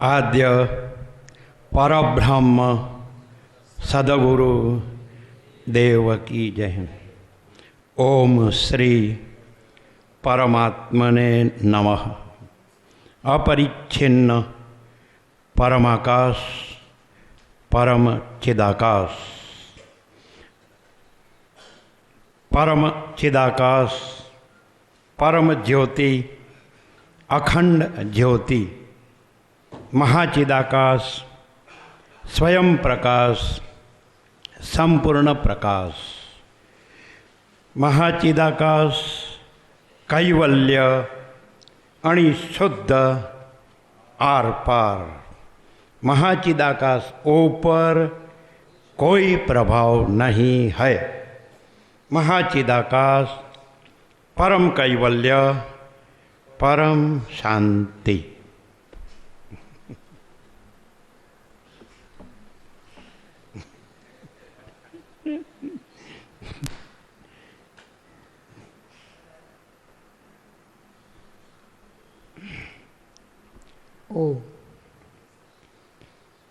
आद्य परब्रह्म सदगुरु देव की जय। ओम श्री परमात्मने नमः। अपरिच्छिन्न परमाकाश परम चिदाकाश, परम चिदाकाश परम ज्योति अखंड ज्योति महाचिदाकाश स्वयं प्रकाश संपूर्ण प्रकाश, महाचिदाकाश कैवल्य अणिशुद्ध आर पार, महाचिदाकाश ऊपर कोई प्रभाव नहीं है, महाचिदाकाश परम कैवल्य परम शांति।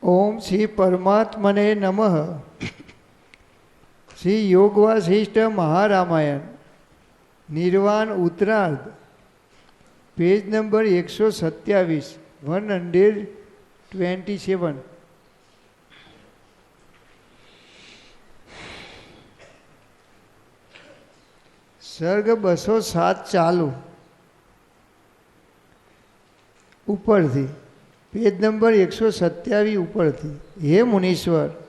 ओम श्री परमात्मने नमः। श्री योग वासिष्ठ महारामायण निर्वाण उत्तरार्ध पेज नंबर 127 127। सर्ग 207 चालू ऊपर थी पेज नंबर 127 ऊपर थी। हे मुनीश्वर,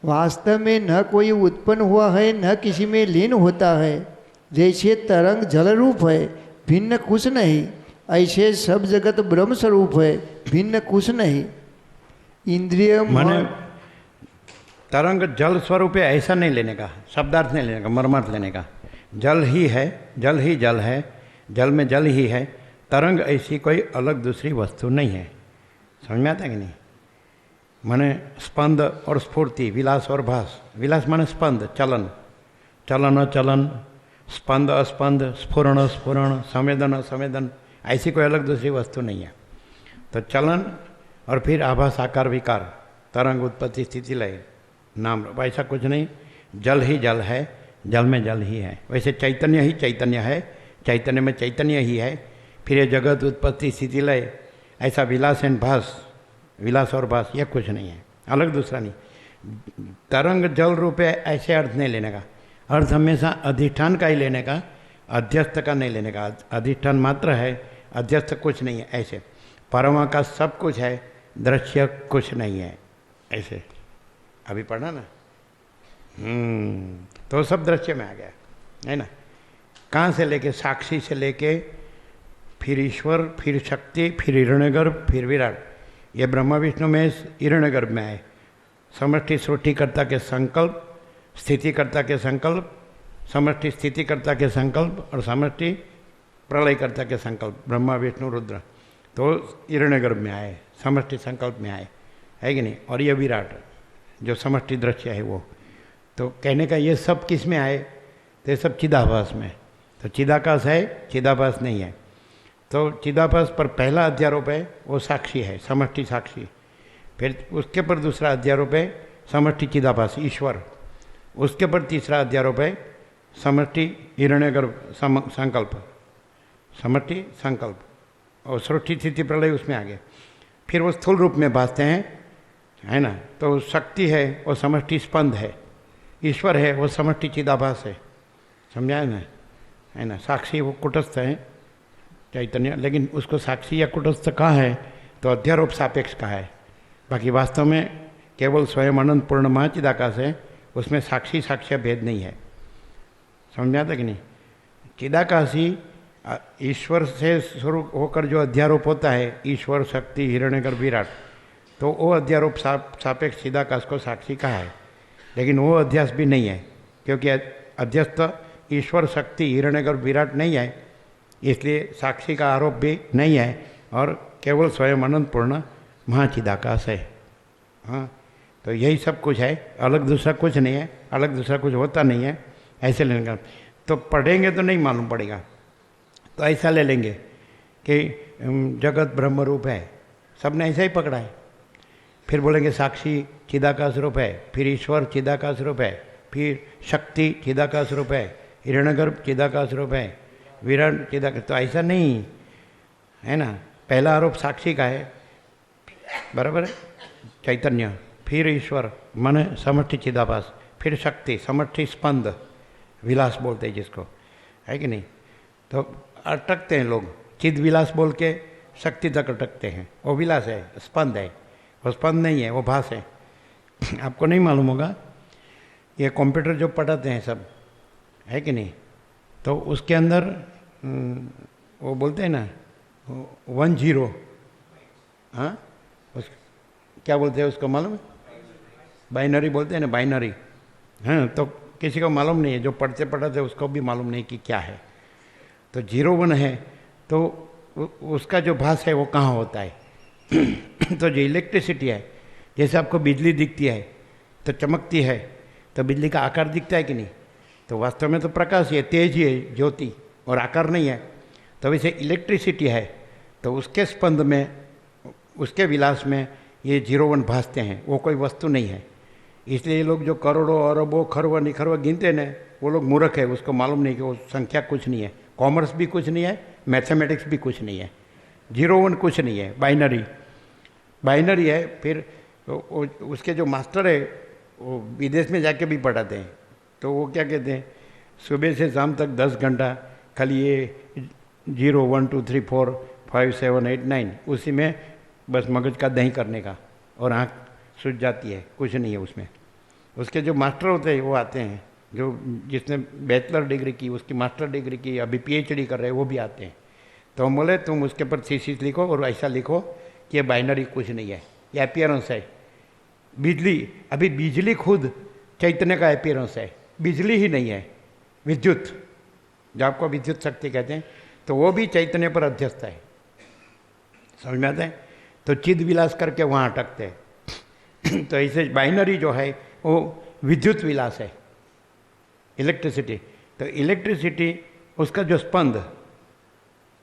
वास्तव में न कोई उत्पन्न हुआ है न किसी में लीन होता है। जैसे तरंग जल रूप है भिन्न कुछ नहीं, ऐसे सब जगत ब्रह्म स्वरूप है भिन्न कुछ नहीं। इंद्रिय माने तरंग जल स्वरूप है ऐसा नहीं लेने का, शब्दार्थ नहीं लेने का, मर्मार्थ लेने का। जल ही है, जल ही जल है, जल में जल ही है। तरंग ऐसी कोई अलग दूसरी वस्तु नहीं है। समझ में आता है कि नहीं? माने स्पंद और स्फूर्ति, विलास और भास। विलास माने स्पंद, चलन, चलन अचलन, स्पंद अस्पंद, स्फुरण स्फुरण, संवेदन असंवेदन, ऐसी कोई अलग दूसरी वस्तु नहीं है। तो चलन और फिर आभास आकार विकार, तरंग उत्पत्ति स्थिति लय नाम, ऐसा कुछ नहीं। जल ही जल है, जल में जल ही है। वैसे चैतन्य ही चैतन्य है, चैतन्य में चैतन्य ही है। फिर ये जगत उत्पत्ति स्थिति लय, ऐसा विलास एंड भास, विलास और भास, यह कुछ नहीं है, अलग दूसरा नहीं। तरंग जल रूप है ऐसे अर्थ नहीं लेने का। अर्थ हमेशा अधिष्ठान का ही लेने का, अध्यस्त का नहीं लेने का। अधिष्ठान मात्र है, अध्यस्त कुछ नहीं है। ऐसे परमा का सब कुछ है, दृश्य कुछ नहीं है। ऐसे अभी पढ़ा ना, तो सब दृश्य में आ गया है ना। कहाँ से लेके, साक्षी से लेके फिर ईश्वर, फिर शक्ति, फिर हिरण्यगर्भ, फिर विराट। ये ब्रह्मा विष्णु में हिरण्यगर्भ में आए। समष्टि सृष्टिकर्ता के संकल्प, स्थितिकर्ता के संकल्प, समष्टि स्थितिकर्ता के संकल्प और समष्टि प्रलयकर्ता के संकल्प, ब्रह्मा विष्णु रुद्र। तो हिरण्यगर्भ में आए, समष्टि संकल्प में आए, है कि नहीं। और ये विराट जो समष्टि दृश्य है वो। तो कहने का ये सब किस में आए? तो ये सब चिदाभास में। तो चिदाकाश है, चिदाभास नहीं है। तो चिदाभास पर पहला अध्यारोप है, वो साक्षी है, समष्टि साक्षी। फिर उसके पर दूसरा अध्यारोप है समष्टि चिदाभास ईश्वर। उसके पर तीसरा अध्यारोप है समष्टि हिरण्यगर्भ संकल्प, समष्टि संकल्प और सृष्टि स्थिति प्रलय उसमें आ गए। फिर वो स्थूल रूप में भासते हैं, है ना। तो शक्ति है वो समष्टि स्पंद है, ईश्वर है वो समष्टि चिदाभास है। समझा है ना। साक्षी वो कुटस्थ है चैतन्य, लेकिन उसको साक्षी या कुटस्थ कहा है तो अध्यारोप सापेक्ष कहा है। बाकी वास्तव में केवल स्वयं अनंत पूर्ण महाचिदाकाश है, उसमें साक्षी साक्ष्य भेद नहीं है। समझ में आता कि नहीं? चिदाकाश ही ईश्वर से शुरू होकर जो अध्यारोप होता है, ईश्वर शक्ति हिरण्यगर्भ विराट, तो वो अध्यारोप सापेक्ष चिदाकाश को साक्षी कहा है। लेकिन वो अध्यास भी नहीं है, क्योंकि अध्यस्त ईश्वर शक्ति हिरण्यगर्भ विराट नहीं है, इसलिए साक्षी का आरोप भी नहीं है। और केवल स्वयं अनंत पूर्ण महाचिदाकाश है। हाँ, तो यही सब कुछ है, अलग दूसरा कुछ नहीं है, अलग दूसरा कुछ होता नहीं है। ऐसे लेने का तो पढ़ेंगे तो नहीं मालूम पड़ेगा। तो ऐसा ले लेंगे कि जगत ब्रह्म रूप है, सबने ऐसा ही पकड़ा है। फिर बोलेंगे साक्षी चिदाकाश रूप है, फिर ईश्वर चिदाकाश रूप है, फिर शक्ति चिदाकाश रूप है, हिरण्यगर्भ चिदाकाश रूप है, विराट चिदाकाश। तो ऐसा नहीं है ना। पहला आरोप साक्षी का है, बराबर है, चैतन्य, फिर ईश्वर मन समष्टि चिदाभास, फिर शक्ति समष्टि स्पंद विलास बोलते हैं जिसको, है कि नहीं। तो अटकते हैं लोग, चिद विलास बोल के शक्ति तक अटकते हैं, वो विलास है, स्पंद है, वो स्पंद नहीं है, वो भास है। आपको नहीं मालूम होगा, ये कंप्यूटर जो पढ़ाते हैं सब, है कि नहीं, तो उसके अंदर वो बोलते हैं ना 10, हाँ क्या बोलते हैं उसको मालूम है? बाइनरी बोलते हैं ना, बाइनरी। हाँ, तो किसी को मालूम नहीं है, जो पढ़ते पढ़ाते उसको भी मालूम नहीं कि क्या है। तो 0 1 है, तो उसका जो भास है वो कहाँ होता है? तो जो इलेक्ट्रिसिटी है, जैसे आपको बिजली दिखती है तो चमकती है, तो बिजली का आकार दिखता है कि नहीं? तो वास्तव में तो प्रकाश है, तेज ही है, ज्योति, और आकार नहीं है। तो वैसे इलेक्ट्रिसिटी है, तो उसके स्पंद में, उसके विलास में ये 0 1 भासते हैं, वो कोई वस्तु नहीं है। इसलिए ये लोग जो करोड़ों अरबों खरबों निखरबों गिनते हैं, वो लोग मूर्ख है, उसको मालूम नहीं कि वो संख्या कुछ नहीं है, कॉमर्स भी कुछ नहीं है, मैथमेटिक्स भी कुछ नहीं है, 0 1 कुछ नहीं है, बाइनरी है। फिर उसके जो मास्टर है वो विदेश में जाके भी पढ़ाते हैं, तो वो क्या कहते हैं, सुबह से शाम तक 10 घंटा खाली ये 0 1 2 3 4 5 7 8 9 उसी में बस मगज का दही करने का, और आँख सूझ जाती है, कुछ नहीं है उसमें। उसके जो मास्टर होते हैं वो आते हैं, जो जिसने बैचलर डिग्री की, उसकी मास्टर डिग्री की, अभी PhD कर रहे हैं, वो भी आते हैं। तो हम बोले तुम उसके ऊपर थीसिस लिखो और ऐसा लिखो कि ये बाइनरी कुछ नहीं है, ये अपीयरेंस है। बिजली, अभी बिजली खुद चैतन्य का अपीयरेंस है, बिजली ही नहीं है, विद्युत, जो आपको विद्युत शक्ति कहते हैं, तो वो भी चैतन्य पर अध्यस्त है। समझ में आता है? तो चिद विलास करके वहाँ अटकते हैं। तो ऐसे बाइनरी जो है वो विद्युत विलास है, इलेक्ट्रिसिटी। तो इलेक्ट्रिसिटी उसका जो स्पंद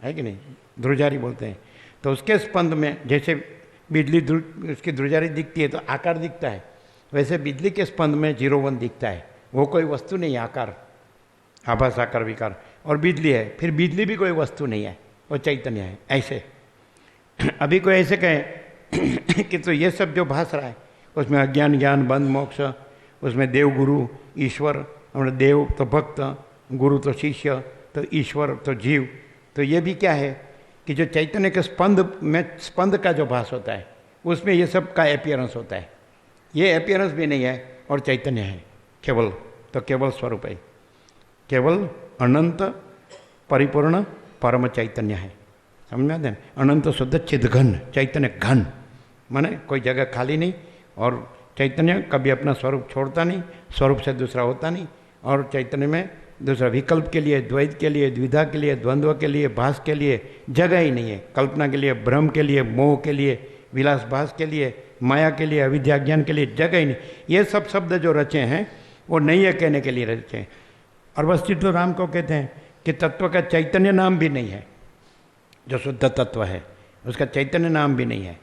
है कि नहीं, ध्रुजारी बोलते हैं, तो उसके स्पंद में जैसे बिजली उसकी ध्रुजारी दिखती है तो आकार दिखता है, वैसे बिजली के स्पंद में 0 1 दिखता है। वो कोई वस्तु नहीं है, आकार, आभास आकार विकार, और बिजली है, फिर बिजली भी कोई वस्तु नहीं है, वो चैतन्य है। ऐसे अभी कोई ऐसे कहे कि तो ये सब जो भास रहा है उसमें अज्ञान ज्ञान बंध मोक्ष, उसमें देव गुरु ईश्वर, देव तो भक्त, गुरु तो शिष्य, तो ईश्वर तो जीव, तो ये भी क्या है कि जो चैतन्य के स्पंद में, स्पंद का जो भास होता है उसमें ये सब का अपीयरेंस होता है। ये अपीयरेंस भी नहीं है और चैतन्य है केवल, तो केवल स्वरूप है, केवल अनंत परिपूर्ण परम चैतन्य है। समझ में आते हैं? अनंत शुद्ध चिद घन, चैतन्य घन माने कोई जगह खाली नहीं, और चैतन्य कभी अपना स्वरूप छोड़ता नहीं, स्वरूप से दूसरा होता नहीं, और चैतन्य में दूसरा विकल्प के लिए, द्वैत के लिए, द्विधा के लिए, द्वंद्व के लिए, भास के लिए जगह ही नहीं है। कल्पना के लिए, भ्रम के लिए, मोह के लिए, विलास भास के लिए, माया के लिए, अविद्या ज्ञान के लिए जगह ही नहीं। ये सब शब्द जो रचे हैं वो नहीं है कहने के लिए रचे हैं। और वस्तुतः राम को कहते हैं कि तत्व का चैतन्य नाम भी नहीं है, जो शुद्ध तत्व है उसका चैतन्य नाम भी नहीं है।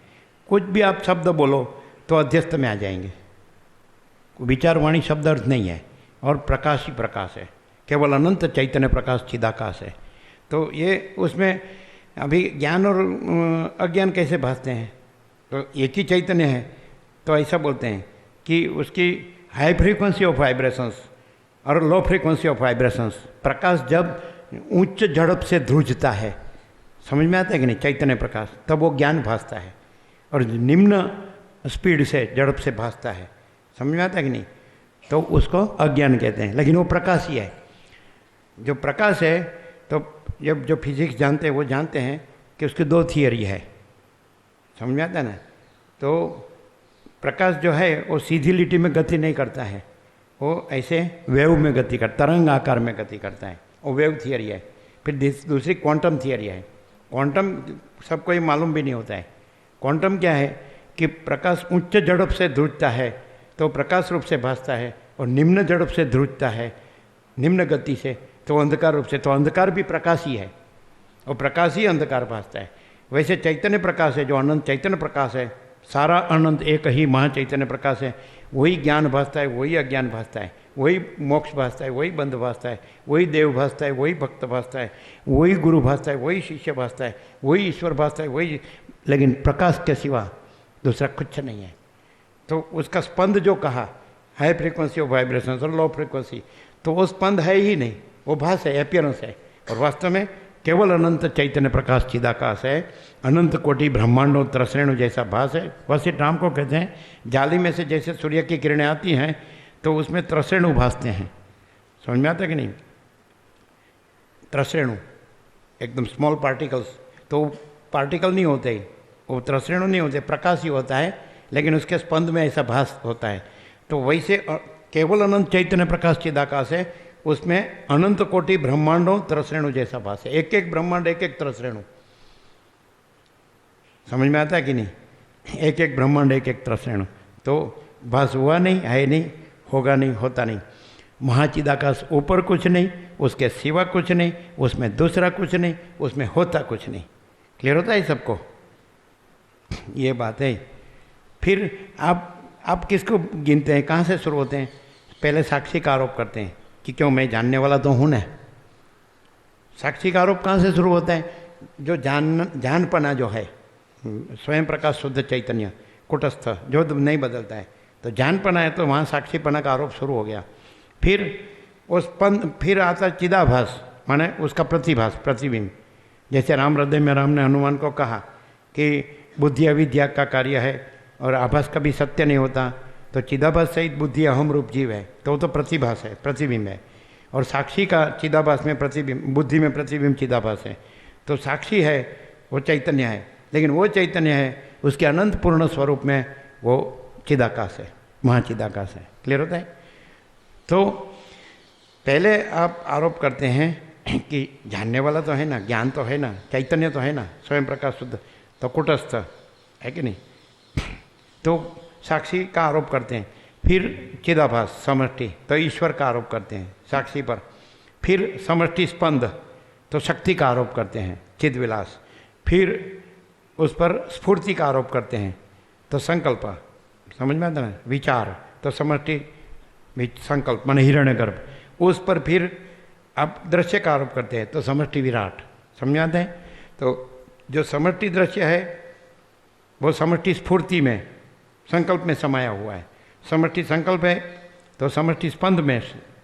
कुछ भी आप शब्द बोलो तो अध्यस्त में आ जाएंगे, विचारवाणी शब्द अर्थ नहीं है, और प्रकाश ही प्रकाश है, केवल अनंत चैतन्य प्रकाश चिदाकाश है। तो ये उसमें अभी ज्ञान और अज्ञान कैसे भासते हैं? तो एक ही चैतन्य है, तो ऐसा बोलते हैं कि उसकी हाई फ्रीक्वेंसी ऑफ वाइब्रेशंस और लो फ्रीक्वेंसी ऑफ वाइब्रेशंस, प्रकाश जब उच्च झड़प से ध्रुजता है, समझ में आता है कि नहीं, चैतन्य प्रकाश, तब वो ज्ञान भासता है, और निम्न स्पीड से झड़प से भासता है, समझ में आता है कि नहीं, तो उसको अज्ञान कहते हैं। लेकिन वो प्रकाश ही है। जो प्रकाश है, तो जब जो फिजिक्स जानते हैं वो जानते हैं कि उसकी 2 थियरी है, समझ में आता है ना। तो प्रकाश जो है वो सीधी लिटी में गति नहीं करता है, वो ऐसे वेव में गति करता, तरंग आकार में गति करता है, वो वेव थियरी है। फिर दूसरी क्वांटम थियरी है। क्वांटम सबको ये मालूम भी नहीं होता है। क्वांटम क्या है कि प्रकाश उच्च झड़प से ध्रुजता है तो प्रकाश रूप से भासता है, और निम्न झड़प से ध्रुजता है निम्न गति से तो अंधकार रूप से, तो अंधकार भी प्रकाश ही है, और प्रकाश ही अंधकार भासता है। वैसे चैतन्य प्रकाश है, जो अनंत चैतन्य प्रकाश है, सारा अनंत एक ही महाचैतन्य प्रकाश है। वही ज्ञान भासता है, वही अज्ञान भासता है, वही मोक्ष भासता है, वही बंध भासता है, वही देव भासता है, वही भक्त भासता है, वही गुरु भासता है, वही शिष्य भासता है, वही ईश्वर भासता है, वही। लेकिन प्रकाश के सिवा दूसरा कुछ नहीं है। तो उसका स्पंद जो कहा, हाई फ्रीक्वेंसी ऑफ वाइब्रेशन और लो फ्रीक्वेंसी, तो वो स्पंद है ही नहीं, वो भास है, अपीयरेंस है। और वास्तव में केवल अनंत चैतन्य प्रकाश चिदाकाश है, अनंत कोटि ब्रह्मांडों त्रसरेणु जैसा भास है। वशिष्ठ राम को कहते हैं, जाली में से जैसे सूर्य की किरणें आती हैं तो उसमें त्रसरेणु भासते हैं। समझ में आता है कि नहीं? त्रसरेणु एकदम स्मॉल पार्टिकल्स, तो पार्टिकल नहीं होते, वो त्रसरेणु नहीं होते, प्रकाश ही होता है, लेकिन उसके स्पंद में ऐसा भास होता है। तो वैसे केवल अनंत चैतन्य प्रकाश चिदाकाश है, उसमें अनंत कोटि ब्रह्मांडों त्रसरेणु जैसा भास है। एक एक ब्रह्मांड, एक एक त्रसरेणु। समझ में आता है कि नहीं? एक एक ब्रह्मांड, एक एक त्रसरेणु। तो भास हुआ नहीं, है नहीं, होगा नहीं, होता नहीं। महाचिदाकाश ऊपर कुछ नहीं, उसके सिवा कुछ नहीं, उसमें दूसरा कुछ नहीं, उसमें होता कुछ नहीं। क्लियर होता है सबको? ये बात है। फिर आप किसको गिनते हैं, कहाँ से शुरू होते हैं? पहले साक्षी का आरोप करते हैं कि क्यों मैं जानने वाला तो हूँ ना। साक्षी का आरोप कहाँ से शुरू होता है? जो जानपना जो है, स्वयं प्रकाश शुद्ध चैतन्य कुटस्थ जो नहीं बदलता है, तो जानपना है, तो वहाँ साक्षीपना का आरोप शुरू हो गया। फिर फिर आता चिदाभास, माने उसका प्रतिभास, प्रतिबिंब। जैसे राम हृदय में राम ने हनुमान को कहा कि बुद्धि अविद्या का कार्य है और आभास कभी सत्य नहीं होता, तो चिदाभास सहित बुद्धि अहम रूप जीव है, तो वो तो प्रतिभास है, प्रतिबिंब है। और साक्षी का चिदाभास में प्रतिबिंब, बुद्धि में प्रतिबिंब चिदाभास है। तो साक्षी है वो चैतन्य है, लेकिन वो चैतन्य है उसके अनंत पूर्ण स्वरूप में वो चिदाकाश है, महाचिदाकाश है। क्लियर होता है? तो पहले आप आरोप करते हैं कि जानने वाला तो है ना, ज्ञान तो है ना, चैतन्य तो है ना, स्वयं प्रकाश शुद्ध, तो कुटस्थ है कि नहीं? तो साक्षी का आरोप करते हैं। फिर चिदाभास समष्टि, तो ईश्वर का आरोप करते हैं साक्षी पर। फिर समष्टि स्पंद, तो शक्ति का आरोप करते हैं, चिदविलास। फिर उस पर स्फूर्ति का आरोप करते हैं, तो संकल्प, समझ में आता है, विचार, तो समष्टि संकल्प माने हिरण्यगर्भ। उस पर फिर आप दृश्य का आरोप करते हैं, तो समष्टि विराट। समझ आता है? तो जो समष्टि दृश्य है वो समष्टि स्फूर्ति में, संकल्प में समाया हुआ है। समष्टि संकल्प है तो समष्टि स्पंद में,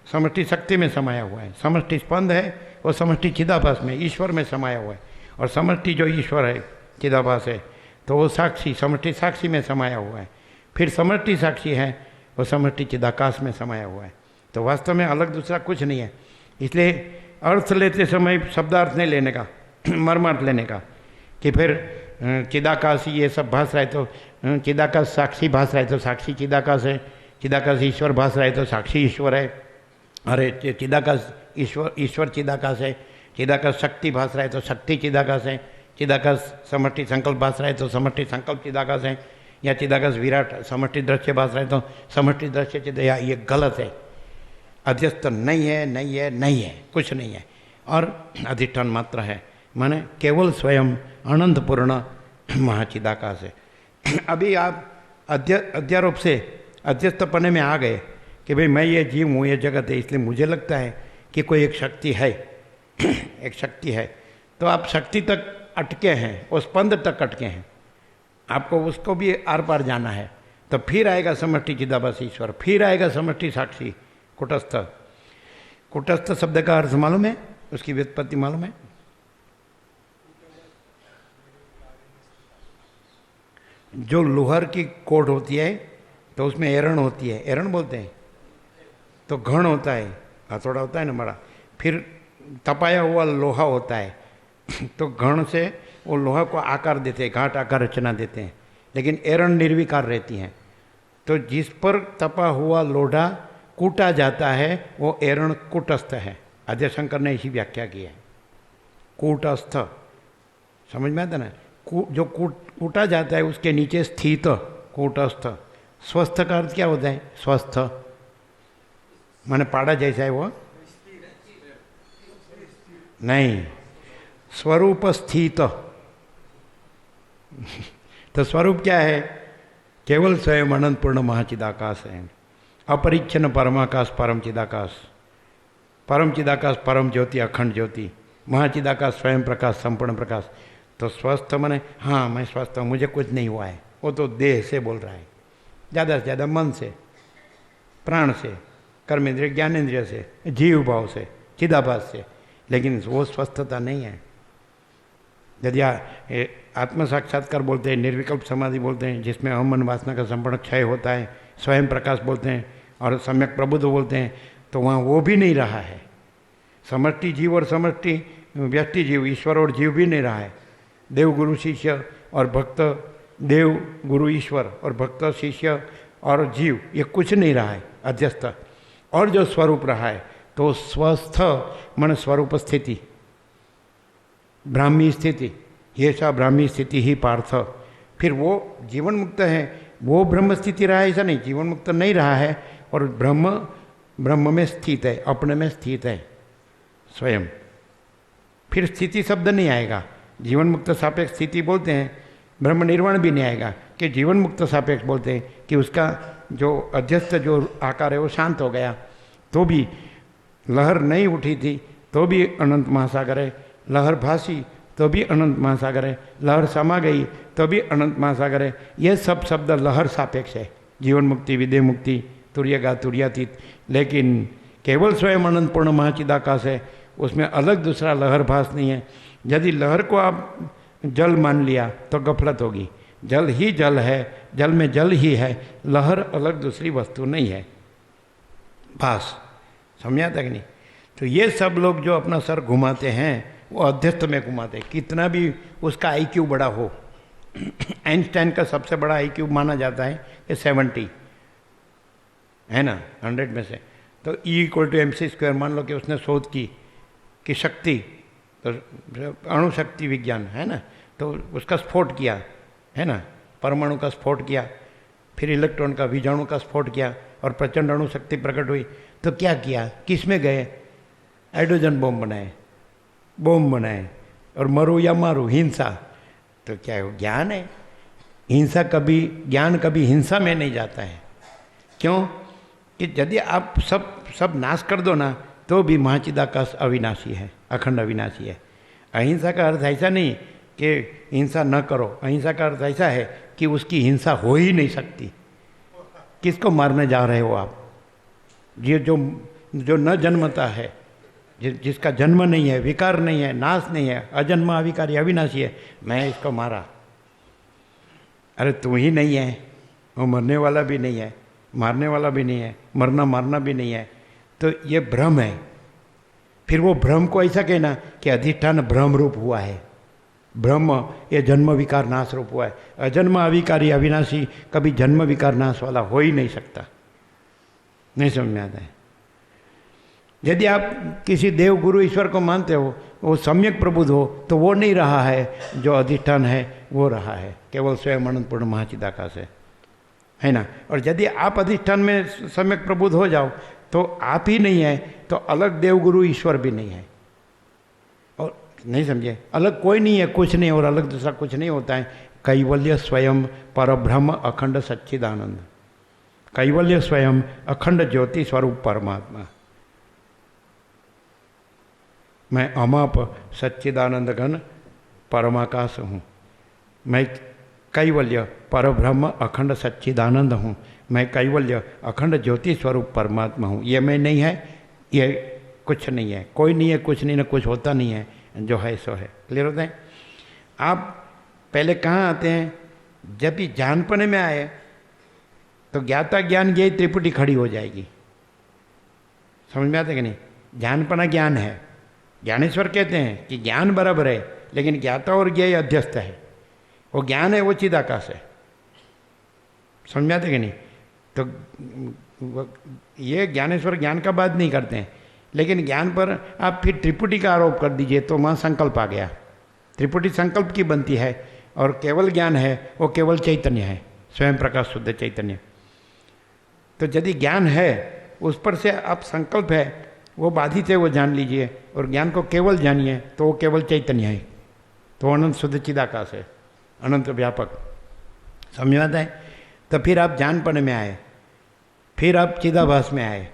समष्टि शक्ति में समाया हुआ है। समष्टि स्पंद है वो समष्टि चिदाभास में, ईश्वर में समाया हुआ है। और समष्टि जो ईश्वर है, चिदाभास है, तो वो साक्षी, समष्टि साक्षी में समाया हुआ है। फिर समष्टि साक्षी है वो समष्टि चिदाकाश में समाया हुआ है। तो वास्तव में अलग दूसरा कुछ नहीं है। इसलिए अर्थ लेते समय शब्दार्थ नहीं लेने का, मर्मार्थ लेने का, कि फिर चिदाकाश ये सब भास रहा है तो चिदाकाश साक्षी भास रहा है तो साक्षी चिदाकाश है, चिदाकाश ईश्वर भास रहा है तो साक्षी ईश्वर है। अरे चिदाकाश ईश्वर चिदाकाश है, चिदाकाश शक्ति भास रहा है तो शक्ति चिदाकाश है, चिदाकाश समष्टि संकल्प भास रहा है तो समष्टि संकल्प चिदाकाश है, या चिदाकाश विराट समष्टि दृश्य भास रहा है तो समष्टि दृश्य चिदा। ये गलत है। अध्यस्त नहीं है, नहीं है, नहीं है, कुछ नहीं है, और अधिष्ठान मात्र है, माने केवल स्वयं अनंत पूर्ण महाचिदाकाश है। अभी आप अध्यारोप से अध्यस्तपने में आ गए कि भाई मैं ये जीव हूँ, ये जगत है, इसलिए मुझे लगता है कि कोई एक शक्ति है, एक शक्ति है। तो आप शक्ति तक अटके हैं, उस स्पंद तक अटके हैं, आपको उसको भी आर पार जाना है। तो फिर आएगा समष्टि चिदाभास ईश्वर, फिर आएगा समष्टि साक्षी कुटस्थ। कुटस्थ शब्द का अर्थ मालूम है, उसकी व्युत्पत्ति मालूम है? जो लोहर की कोट होती है तो उसमें एरण होती है, एरण बोलते हैं, तो घण होता है, हथौड़ा होता है ना बड़ा, फिर तपाया हुआ लोहा होता है, तो घण से वो लोहा को आकार देते हैं, घाट आकार रचना देते हैं, लेकिन एरण निर्विकार रहती हैं। तो जिस पर तपा हुआ लोढ़ा कूटा जाता है वो एरण कूटस्थ है। आद्य शंकर ने इसी व्याख्या की है, कूटस्थ। समझ में आता ना? जो कूटा जाता है उसके नीचे स्थित कूटस्थ। स्वस्थ का अर्थ क्या होता है? स्वस्थ माने पाड़ा जैसा है वो नहीं, स्वरूप स्थित, तो स्वरूप क्या है? केवल स्वयं अनंत पूर्ण महाचिदाकाश है, अपरिच्छिन्न परमाकाश, परम चिदाकाश, परम चिदाकाश, परम ज्योति, अखंड ज्योति, महाचिदाकाश, स्वयं प्रकाश, संपूर्ण प्रकाश। तो स्वस्थ माने हाँ मैं स्वस्थ हूँ, मुझे कुछ नहीं हुआ है, वो तो देह से बोल रहा है, ज़्यादा से ज़्यादा मन से, प्राण से, कर्मेंद्रिय, ज्ञानेंद्रिय से, जीव भाव से, चिदाभास से, लेकिन वो स्वस्थता नहीं है। यदि आत्म साक्षात्कार बोलते हैं, निर्विकल्प समाधि बोलते हैं, जिसमें अहम मन वासना का संपूर्ण क्षय होता है, स्वयं प्रकाश बोलते हैं और सम्यक प्रबुद्ध बोलते हैं, तो वहाँ वो भी नहीं रहा है। समष्टि जीव और समष्टि व्यष्टि जीव, ईश्वर और जीव भी नहीं रहा है। देव गुरु शिष्य और भक्त, देव गुरु ईश्वर और भक्त शिष्य और जीव, ये कुछ नहीं रहा है अध्यस्त। और जो स्वरूप रहा है तो स्वस्थ मन स्वरूप स्थिति, ब्राह्मी स्थिति, ये सा ब्राह्मी स्थिति ही पार्थ। फिर वो जीवन मुक्त है, वो ब्रह्म स्थिति रहा है ऐसा नहीं, जीवन मुक्त नहीं रहा है और ब्रह्म में स्थित है, अपने में स्थित है स्वयं। फिर स्थिति शब्द नहीं आएगा, जीवन मुक्त सापेक्ष स्थिति बोलते हैं, ब्रह्म निर्वाण भी नहीं आएगा कि जीवन मुक्त सापेक्ष बोलते हैं कि उसका जो अध्यस्त जो आकार है वो शांत हो गया, तो भी लहर नहीं उठी थी तो भी अनंत महासागर है, लहर भासी तो भी अनंत महासागर है, लहर समा गई तो भी अनंत महासागर है। ये सब शब्द लहर सापेक्ष है, जीवन मुक्ति, विदेह मुक्ति, तुर्यगा, तुर्यातीत। लेकिन केवल स्वयं अनंत पूर्ण महाचिदाकाश है, उसमें अलग दूसरा लहर भास नहीं है। यदि लहर को आप जल मान लिया तो गफलत होगी, जल ही जल है, जल में जल ही है, लहर अलग दूसरी वस्तु नहीं है, भास। समझा तक नहीं? तो ये सब लोग जो अपना सर घुमाते हैं वो अध्यस्त में घुमाते, कितना भी उसका IQ बड़ा हो। आइंस्टाइन का सबसे बड़ा IQ माना जाता है कि 70 है ना, 100 में से। तो E=mc² मान लो कि उसने शोध की कि शक्ति, तो अणु शक्ति विज्ञान है ना, तो उसका स्फोट किया है ना, परमाणु का स्फोट किया, फिर इलेक्ट्रॉन का, बीजाणु का स्फोट किया और प्रचंड अणु शक्ति प्रकट हुई। तो क्या किया, किस में गए? हाइड्रोजन बॉम्ब बनाए और मरो या मारो, हिंसा। तो क्या है, ज्ञान है। हिंसा कभी, ज्ञान कभी हिंसा में नहीं जाता है। क्यों? कि यदि आप सब नाश कर दो ना तो भी महाचिदाकाश अविनाशी है, अखंड अविनाशी है। अहिंसा का अर्थ ऐसा नहीं कि हिंसा न करो, अहिंसा का अर्थ ऐसा है कि उसकी हिंसा हो ही नहीं सकती। किसको मारने जा रहे हो आप? ये जो न जन्मता है, जिसका जन्म नहीं है, विकार नहीं है, नाश नहीं है, अजन्मा अविकारी अविनाशी है, मैं इसको मारा। अरे तू ही नहीं है, वो मरने वाला भी नहीं है, मारने वाला भी नहीं है, मरना मारना भी नहीं है। तो ये भ्रम है। फिर वो भ्रम को ऐसा कहना कि अधिष्ठान भ्रम रूप हुआ है, ब्रह्म ये जन्म विकार नाश रूप हुआ है। अजन्मा अविकारी अविनाशी कभी जन्म विकार नाश वाला हो ही नहीं सकता। नहीं समझ में आता है? यदि आप किसी देव गुरु ईश्वर को मानते हो, वो सम्यक प्रबुद्ध हो, तो वो नहीं रहा है, जो अधिष्ठान है वो रहा है, केवल स्वयं अनंत पूर्ण महाचिदाकाश है ना। और यदि आप अधिष्ठान में सम्यक प्रबुद्ध हो जाओ तो आप ही नहीं है, तो अलग देव गुरु ईश्वर भी नहीं है। और नहीं समझे, अलग कोई नहीं है, कुछ नहीं, और अलग दूसरा कुछ नहीं होता है। कैवल्य स्वयं परब्रह्म अखंड सच्चिदानंद, कैवल्य स्वयं अखंड ज्योति स्वरूप परमात्मा। मैं अमाप सच्चिदानंद घन परमाकाश हूँ, मैं कैवल्य परब्रह्म अखंड सच्चिदानंद हूँ, मैं कैवल्य अखंड ज्योति स्वरूप परमात्मा हूँ। ये मैं नहीं है, ये कुछ नहीं है, कोई नहीं है, कुछ नहीं, ना कुछ होता नहीं है, जो है सो है। क्लियर होता है? आप पहले कहाँ आते हैं? जब भी जानपने में आए तो ज्ञाता ज्ञान ज्ञेय त्रिपुटी खड़ी हो जाएगी। समझ में आता है कि नहीं? जानपना ज्ञान है, ज्ञानेश्वर कहते हैं कि ज्ञान बराबर है, लेकिन ज्ञाता और ज्ञेय अध्यस्त है। वो ज्ञान है, वो चिदाकाश है। समझ में आते कि नहीं? तो ये ज्ञानेश्वर ज्ञान का बात नहीं करते हैं, लेकिन ज्ञान पर आप फिर त्रिपुटी का आरोप कर दीजिए तो वहाँ संकल्प आ गया। त्रिपुटी संकल्प की बनती है, और केवल ज्ञान है वो केवल चैतन्य है, स्वयं प्रकाश शुद्ध चैतन्य। तो यदि ज्ञान है उस पर से आप संकल्प है वो बाधित है, वो जान लीजिए, और ज्ञान को केवल जानिए तो वो केवल चैतन्य है, तो अनंत शुद्ध चिदाकाश है। अनंत व्यापक, समझ में आता है। तो फिर आप जानपन में आए, फिर आप चिदाभास में आए,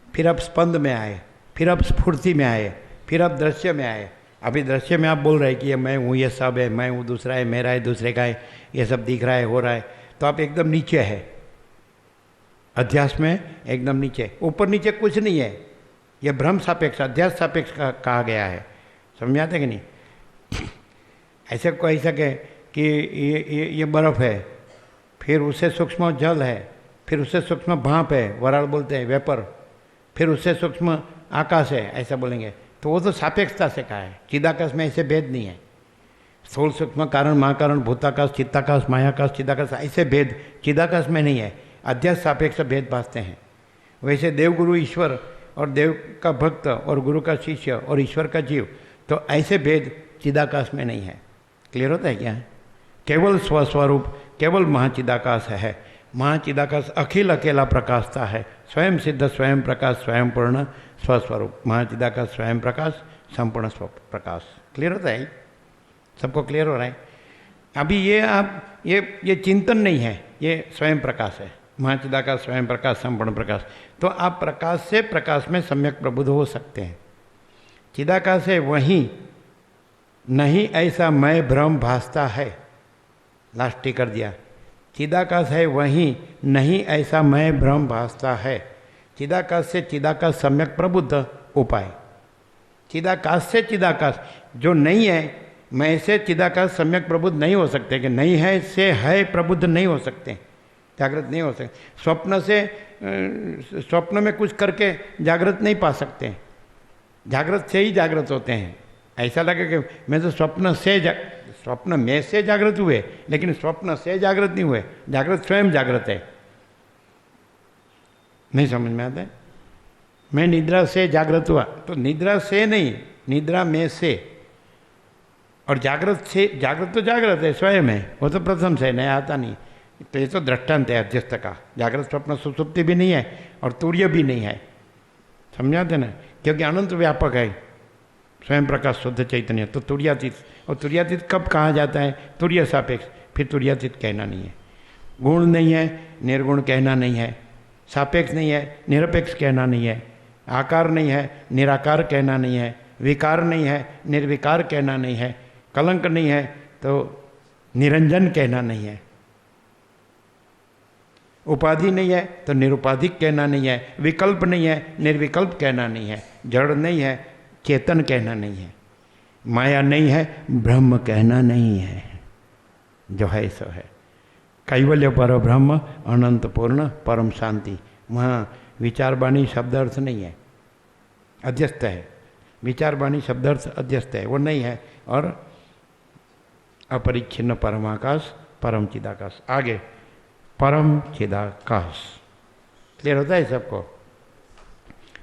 फिर आप स्पंद में आए, फिर आप स्फूर्ति में आए, फिर आप दृश्य में आए। अभी दृश्य में आप बोल रहे हैं कि ये मैं हूँ, ये सब है, मैं हूँ, दूसरा है, मेरा है, दूसरे का है, ये सब दिख रहा है, हो रहा है, तो आप एकदम नीचे है, अध्यास में एकदम नीचे। ऊपर नीचे कुछ नहीं है, ये भ्रम सापेक्ष, अध्यास सापेक्ष कहा गया है। समझ आते कि नहीं? ऐसे कह सके कि ये बर्फ़ है, फिर उससे सूक्ष्म जल है, फिर उससे सूक्ष्म भाप है, वराल बोलते हैं, वेपर, फिर उससे सूक्ष्म आकाश है, ऐसा बोलेंगे। तो वो तो सापेक्षता से कहा है। चिदाकाश में ऐसे भेद नहीं है। स्थूल सूक्ष्म कारण महाकारण भूताकाश चित्ताकाश मायाकाश चिदाकाश, ऐसे भेद चिदाकाश में नहीं है। अध्यास सापेक्ष भेद भासते हैं। वैसे देवगुरु ईश्वर और देव का भक्त और गुरु का शिष्य और ईश्वर का जीव, तो ऐसे भेद चिदाकाश में नहीं है। क्लियर होता है क्या? केवल स्वस्वरूप, केवल महाचिदाकाश है। महाचिदाकाश अखिल अकेला प्रकाशता है, स्वयं सिद्ध, स्वयं प्रकाश, स्वयं पूर्ण स्वस्वरूप। महाचिदाकाश स्वयं प्रकाश, संपूर्ण स्व प्रकाश। क्लियर होता है? सबको क्लियर हो रहा है? अभी ये आप ये चिंतन नहीं है, ये स्वयं प्रकाश है। महाचिदाकाश स्वयं प्रकाश, संपूर्ण प्रकाश। तो आप प्रकाश से प्रकाश में सम्यक प्रबुद्ध हो सकते हैं। चिदाकाश है वहीं, नहीं ऐसा मैं भ्रम भासता है। लास्ट टिक कर दिया। चिदाकाश है वहीं, नहीं ऐसा मैं भ्रम भासता है। चिदाकाश से चिदाकाश सम्यक प्रबुद्ध उपाय। चिदाकाश से चिदाकाश जो नहीं है, मैं से चिदाकाश सम्यक प्रबुद्ध नहीं हो सकते, कि नहीं है से है प्रबुद्ध नहीं हो सकते, जागृत नहीं हो सकते। स्वप्न से स्वप्न में कुछ करके जागृत नहीं पा सकते, जागृत से ही जागृत होते हैं। ऐसा लगे कि मैं तो स्वप्न में से जागृत हुए, लेकिन स्वप्न से जागृत नहीं हुए, जागृत स्वयं जागृत है। नहीं समझ में आता है? मैं निद्रा से जागृत हुआ, तो निद्रा से नहीं, निद्रा में से। और जागृत से, जागृत तो जागृत है, स्वयं है, वो तो प्रथम से नया आता नहीं। तो ये तो दृष्टांत है अध्यस्त का। जागृत स्वप्न सुसुप्ति भी नहीं है और तुर्य भी नहीं है। समझाते ना? क्योंकि अनंत व्यापक है, स्वयं प्रकाश शुद्ध चैतन्य। तो तुर्यातीत, और तुर्यातीत कब कहा जाता है? तुर्य सापेक्ष। फिर तुर्यातीत कहना नहीं है। गुण नहीं है, निर्गुण कहना नहीं है। सापेक्ष नहीं है, निरपेक्ष कहना नहीं है। आकार नहीं है, निराकार कहना नहीं है। विकार नहीं है, निर्विकार कहना नहीं है। कलंक नहीं है तो निरंजन कहना नहीं है। उपाधि नहीं है तो निरुपाधिक कहना नहीं है। विकल्प नहीं है, निर्विकल्प कहना नहीं है। जड़ नहीं है, चेतन कहना नहीं है। माया नहीं है, ब्रह्म कहना नहीं है। जो है सो है। कैवल्य पर ब्रह्म, अनंत पूर्ण परम शांति। वहाँ विचारवाणी शब्दार्थ नहीं है, अध्यस्त है। विचारवाणी शब्दार्थ अध्यस्त है, वो नहीं है। और अपरिच्छिन्न परमाकाश, परम चिदाकाश। आगे परम चिदाकाश। क्लियर होता है सबको?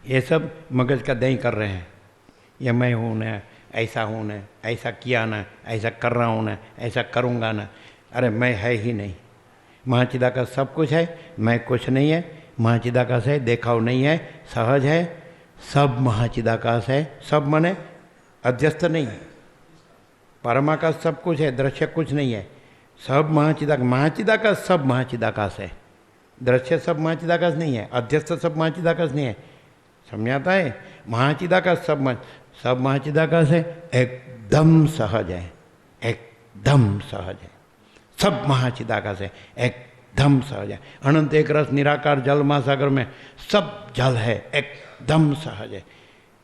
ये सब मगज का दही कर रहे हैं। ये मैं हूँ ना, ऐसा हूँ ना, ऐसा किया ना, ऐसा कर रहा हूँ ना, ऐसा करूँगा ना। अरे मैं है ही नहीं। महाचिदाकाश सब कुछ है, मैं कुछ नहीं है। महाचिदाकाश है, देखाव नहीं है, सहज है, सब महाचिदाकाश है। सब मने अध्यस्त नहीं है। परमाकाश सब कुछ है, दृश्य कुछ नहीं है। सब महाचिदाकाश, महाचिदाकाश सब महाचिदाकाश है। दृश्य सब महाचिदाकाश नहीं है, अध्यस्त सब महाचिदाकाश नहीं है। समझ आता है? महाचिदाकाश सब महाचिदाकाश है, एकदम सहज है, एकदम सहज है। सब महाचिदाकाश है, एकदम सहज है। अनंत एक रस निराकार जल महासागर में सब जल है, एकदम सहज है।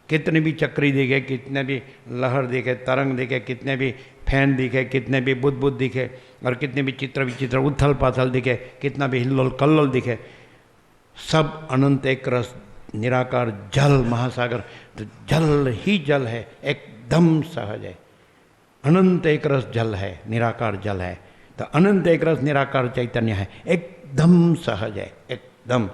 कितने भी चक्री दिखे, कितने भी लहर दिखे, तरंग दिखे, कितने भी फैन दिखे, कितने भी बुद्ध दिखे, और कितने भी चित्र विचित्र उथल पाथल दिखे, कितना भी हिल्लोल कल्लोल दिखे, सब अनंत एक रस निराकार जल महासागर। तो जल ही जल है, एकदम सहज है। अनंत एक रस जल है, निराकार जल है। तो अनंत एक रस निराकार चैतन्य है, एकदम सहज है, एकदम।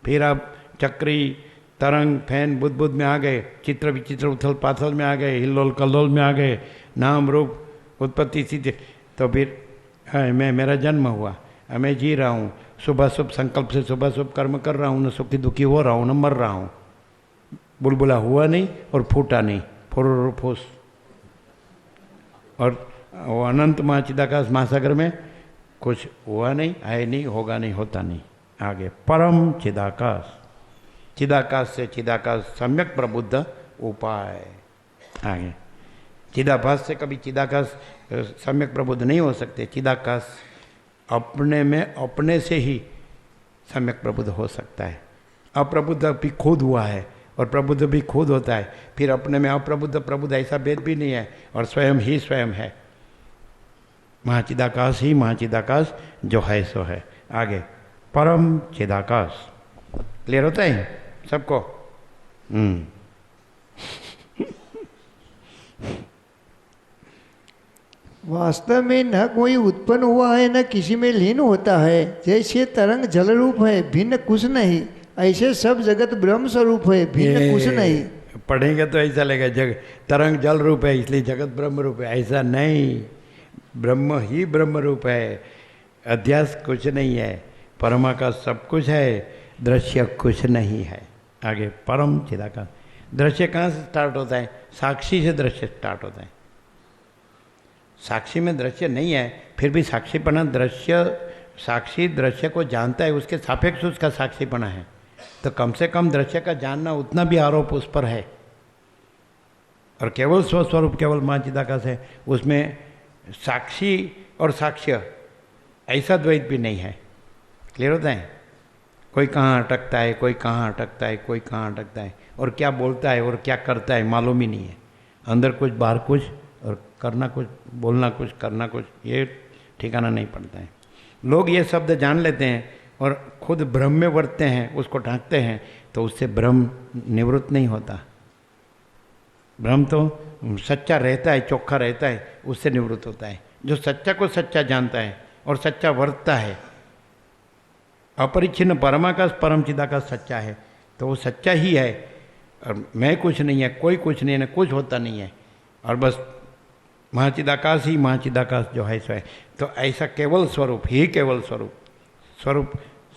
फिर आप चक्री तरंग फैन बुद्ध में आ गए, चित्र विचित्र उथल पाथल में आ गए, हिल्लोल कल्लोल में आ गए, नाम रूप उत्पत्ति स्थिति। तो फिर मेरा जन्म हुआ, मैं जी रहा हूँ, शुभ शुभ संकल्प से शुभ शुभ कर्म कर रहा हूँ, न सुखी दुखी हो रहा हूँ, न मर रहा हूँ। बुलबुला हुआ नहीं और फूटा नहीं, फुर फूस। वो अनंत महाचिदाकाश महासागर में कुछ हुआ नहीं, है नहीं, होगा नहीं, होता नहीं। आगे परम चिदाकाश, चिदाकाश से चिदाकाश सम्यक प्रबुद्ध उपाय। आगे चिदाभास से कभी चिदाकाश सम्यक प्रबुद्ध नहीं हो सकते। चिदाकाश अपने में अपने से ही सम्यक प्रबुद्ध हो सकता है। अप्रबुद्ध भी खुद हुआ है और प्रबुद्ध भी खुद होता है। फिर अपने में अप्रबुद्ध प्रबुद्ध ऐसा भेद भी नहीं है, और स्वयं ही स्वयं है। महाचिदाकाश ही महाचिदाकाश जो है सो है। आगे परम चिदाकाश। क्लियर होता है सबको? वास्तव में न कोई उत्पन्न हुआ है, न किसी में लीन होता है। जैसे तरंग जल रूप है, भिन्न कुछ नहीं, ऐसे सब जगत ब्रह्म स्वरूप है, भिन्न कुछ नहीं। पढ़ेंगे तो ऐसा लगेगा जग तरंग जल रूप है इसलिए जगत ब्रह्म रूप है, ऐसा नहीं। ब्रह्म ही ब्रह्म रूप है, अध्यास कुछ नहीं है, परमाकाश सब कुछ है, दृश्य कुछ नहीं है। आगे परम चिदाकाश। दृश्य कहाँ से स्टार्ट होता है? साक्षी से दृश्य स्टार्ट होता है। साक्षी में दृश्य नहीं है, फिर भी साक्षीपना दृश्य, साक्षी दृश्य को जानता है, उसके सापेक्ष उसका साक्षीपना है। तो कम से कम दृश्य का जानना उतना भी आरोप उस पर है। और केवल स्वस्वरूप केवल मां चिदाकाश है, उसमें साक्षी और साक्ष्य ऐसा द्वैत भी नहीं है। क्लियर होता है? कोई कहाँ अटकता है, कोई कहाँ अटकता है, कोई कहाँ अटकता है, और क्या बोलता है और क्या करता है मालूम ही नहीं है। अंदर कुछ बाहर कुछ, और करना कुछ, बोलना कुछ, करना कुछ, ये ठिकाना नहीं पड़ता है। लोग ये शब्द जान लेते हैं और खुद भ्रम में वर्तते हैं, उसको ढांकते हैं, तो उससे भ्रम निवृत्त नहीं होता। भ्रम तो सच्चा रहता है, चोखा रहता है, उससे निवृत्त होता है। जो सच्चा को सच्चा जानता है और सच्चा वर्तता है, अपरिच्छिन्न परमाकाश परम चिदाकाश सच्चा है, तो वो सच्चा ही है। और मैं कुछ नहीं है, कोई कुछ नहीं है, कुछ होता नहीं है, और बस महाचिदाकाश ही महाचिदाकाश जो है सो है। तो ऐसा केवल स्वरूप ही केवल स्वरूप, स्वरूप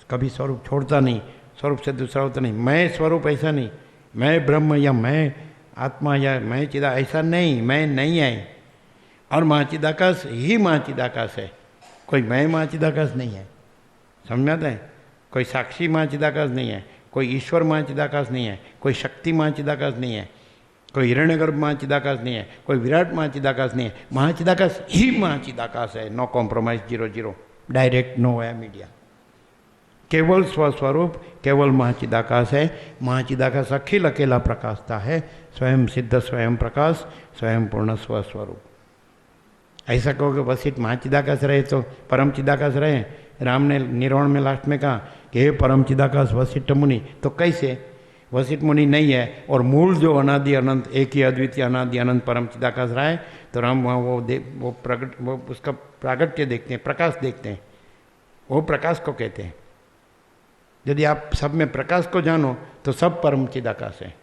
कभी स्वरूप छोड़ता नहीं, स्वरूप से दूसरा होता नहीं। मैं स्वरूप ऐसा नहीं, मैं ब्रह्म या मैं आत्मा या मैं चिदा ऐसा नहीं, मैं नहीं है। और महाचिदाकाश ही महाचिदाकाश है, कोई मैं महाचिदाकाश नहीं है। समझ में आता है? कोई साक्षी महाचिदाकाश नहीं है, कोई ईश्वर महाचिदाकाश नहीं है, कोई शक्ति महाचिदाकाश नहीं है, कोई हिरण्यगर्भ महाचिदाकाश नहीं है, कोई विराट महाचिदाकाश नहीं है। महाचिदाकाश ही महाचिदाकाश है। नो कॉम्प्रोमाइज, 0-0, डायरेक्ट, नो है मीडिया। केवल स्वस्वरूप केवल महाचिदाकाश है। महाचिदाकाश अखिल अकेला प्रकाशता है, स्वयं सिद्ध, स्वयं प्रकाश, स्वयं पूर्ण स्वस्वरूप। ऐसा कहोगे वशिष्ठ महाचिदाकाश रहे तो परम चिदाकाश रहे। राम ने निर्वाण में लास्ट में कहा कि हे परम चिदाकाश वशिष्ठ मुनि, तो कैसे? वशिष्ठ मुनि नहीं है, और मूल जो अनादि अनंत एक ही अद्वितीय अनादि अनंत परम चिदाकाश रहा है, तो राम वहाँ वो उसका प्रागट्य देखते हैं, प्रकाश देखते हैं, वो प्रकाश को कहते हैं। यदि आप सब में प्रकाश को जानो तो सब परम चिदाकाश है,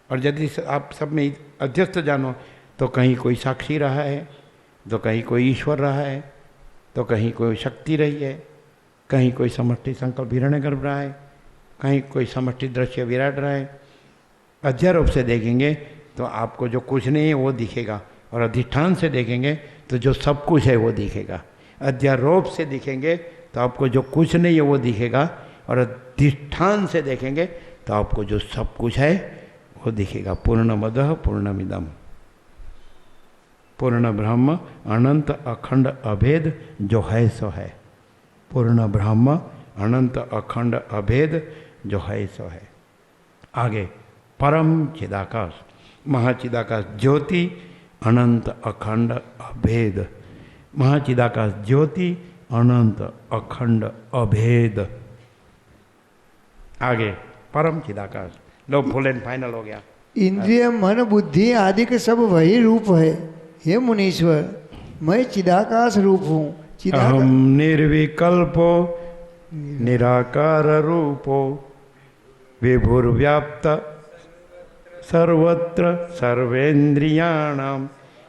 और यदि आप सब में अध्यस्त जानो तो कहीं कोई साक्षी रहा है, तो कहीं कोई ईश्वर रहा है, तो कहीं कोई शक्ति रही है, कहीं कोई समष्टि संकल्प हिरण्यगर्भ रहा है, कहीं कोई समष्टि दृश्य विराट रहा है। अध्यारोप से देखेंगे तो आपको जो कुछ नहीं है वो दिखेगा, और अधिष्ठान से देखेंगे तो जो सब कुछ है वो दिखेगा। अध्यारोप से दिखेंगे तो आपको जो कुछ नहीं है वो दिखेगा, और अधिष्ठान से देखेंगे तो आपको जो सब कुछ है वो दिखेगा। पूर्णमदः पूर्णमिदम्, पूर्ण ब्रह्म अनंत अखंड अभेद जो है सो है। पूर्ण ब्रह्म अनंत अखंड अभेद जो है सो है। आगे परम चिदाकाश, महाचिदाकाश ज्योति अनंत अखंड अभेद। महाचिदाकाश ज्योति अनंत अखंड अभेद। आगे परम चिदाकाश। लो फुल एंड फाइनल हो गया। इंद्रिय मन बुद्धि आदि के सब वही रूप है। हे मुनीश्वर, मैं चिदाकाश रूप हूँ। अहम निर्विकल्पो निराकार रूपो विभुर्व्याप्त सर्वत्र सर्वेन्द्रियाणाम।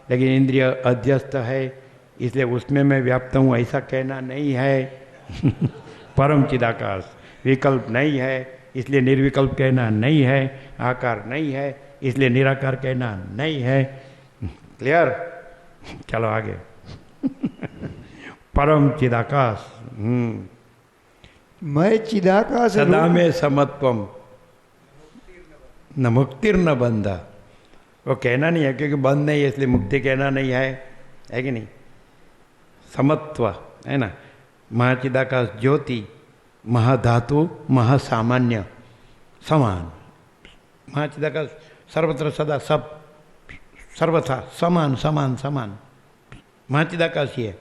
लेकिन इंद्रिय अध्यस्त है, इसलिए उसमें मैं व्याप्त हूँ ऐसा कहना नहीं है। परम चिदाकाश विकल्प नहीं है, इसलिए निर्विकल्प कहना नहीं है। आकार नहीं है, इसलिए निराकार कहना नहीं है। क्लियर? चलो आगे। परम चिदाकाश। मैं चिदाकाश सदा रूप में समत्वम न मुक्तिर न बंधा। वो कहना नहीं है क्योंकि बंद नहीं है इसलिए मुक्ति कहना नहीं है कि नहीं। समत्व है ना। महाचिदाकाश ज्योति, महाधातु, महासामान्य, समान। महाचिदाकाश सर्वत्र सदा सब सर्वथा समान समान समान। महाचिदाकाश ही है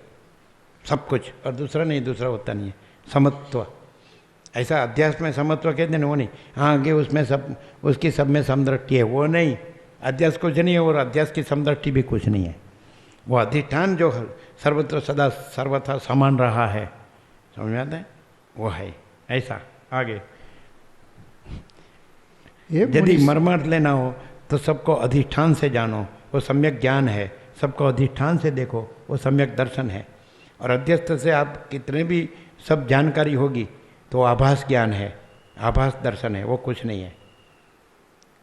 सब कुछ और दूसरा नहीं, दूसरा होता नहीं है। समत्व ऐसा अध्यास में समत्व कहते हैं वो नहीं। हाँ आगे उसमें सब उसकी सब में समदृष्टि है वो नहीं। अध्यास कुछ नहीं है और अध्यास की समदृष्टि भी कुछ नहीं है। वो अधिष्ठान जो सर्वत्र सदा सर्वथा समान रहा है, समझ में आता है, वो है ऐसा। आगे यदि मर्मार्थ लेना हो तो सबको अधिष्ठान से जानो, वो सम्यक ज्ञान है। सबको अधिष्ठान से देखो, वो सम्यक दर्शन है। और अध्यस्त से आप कितने भी सब जानकारी होगी तो आभास ज्ञान है, आभास दर्शन है, वो कुछ नहीं है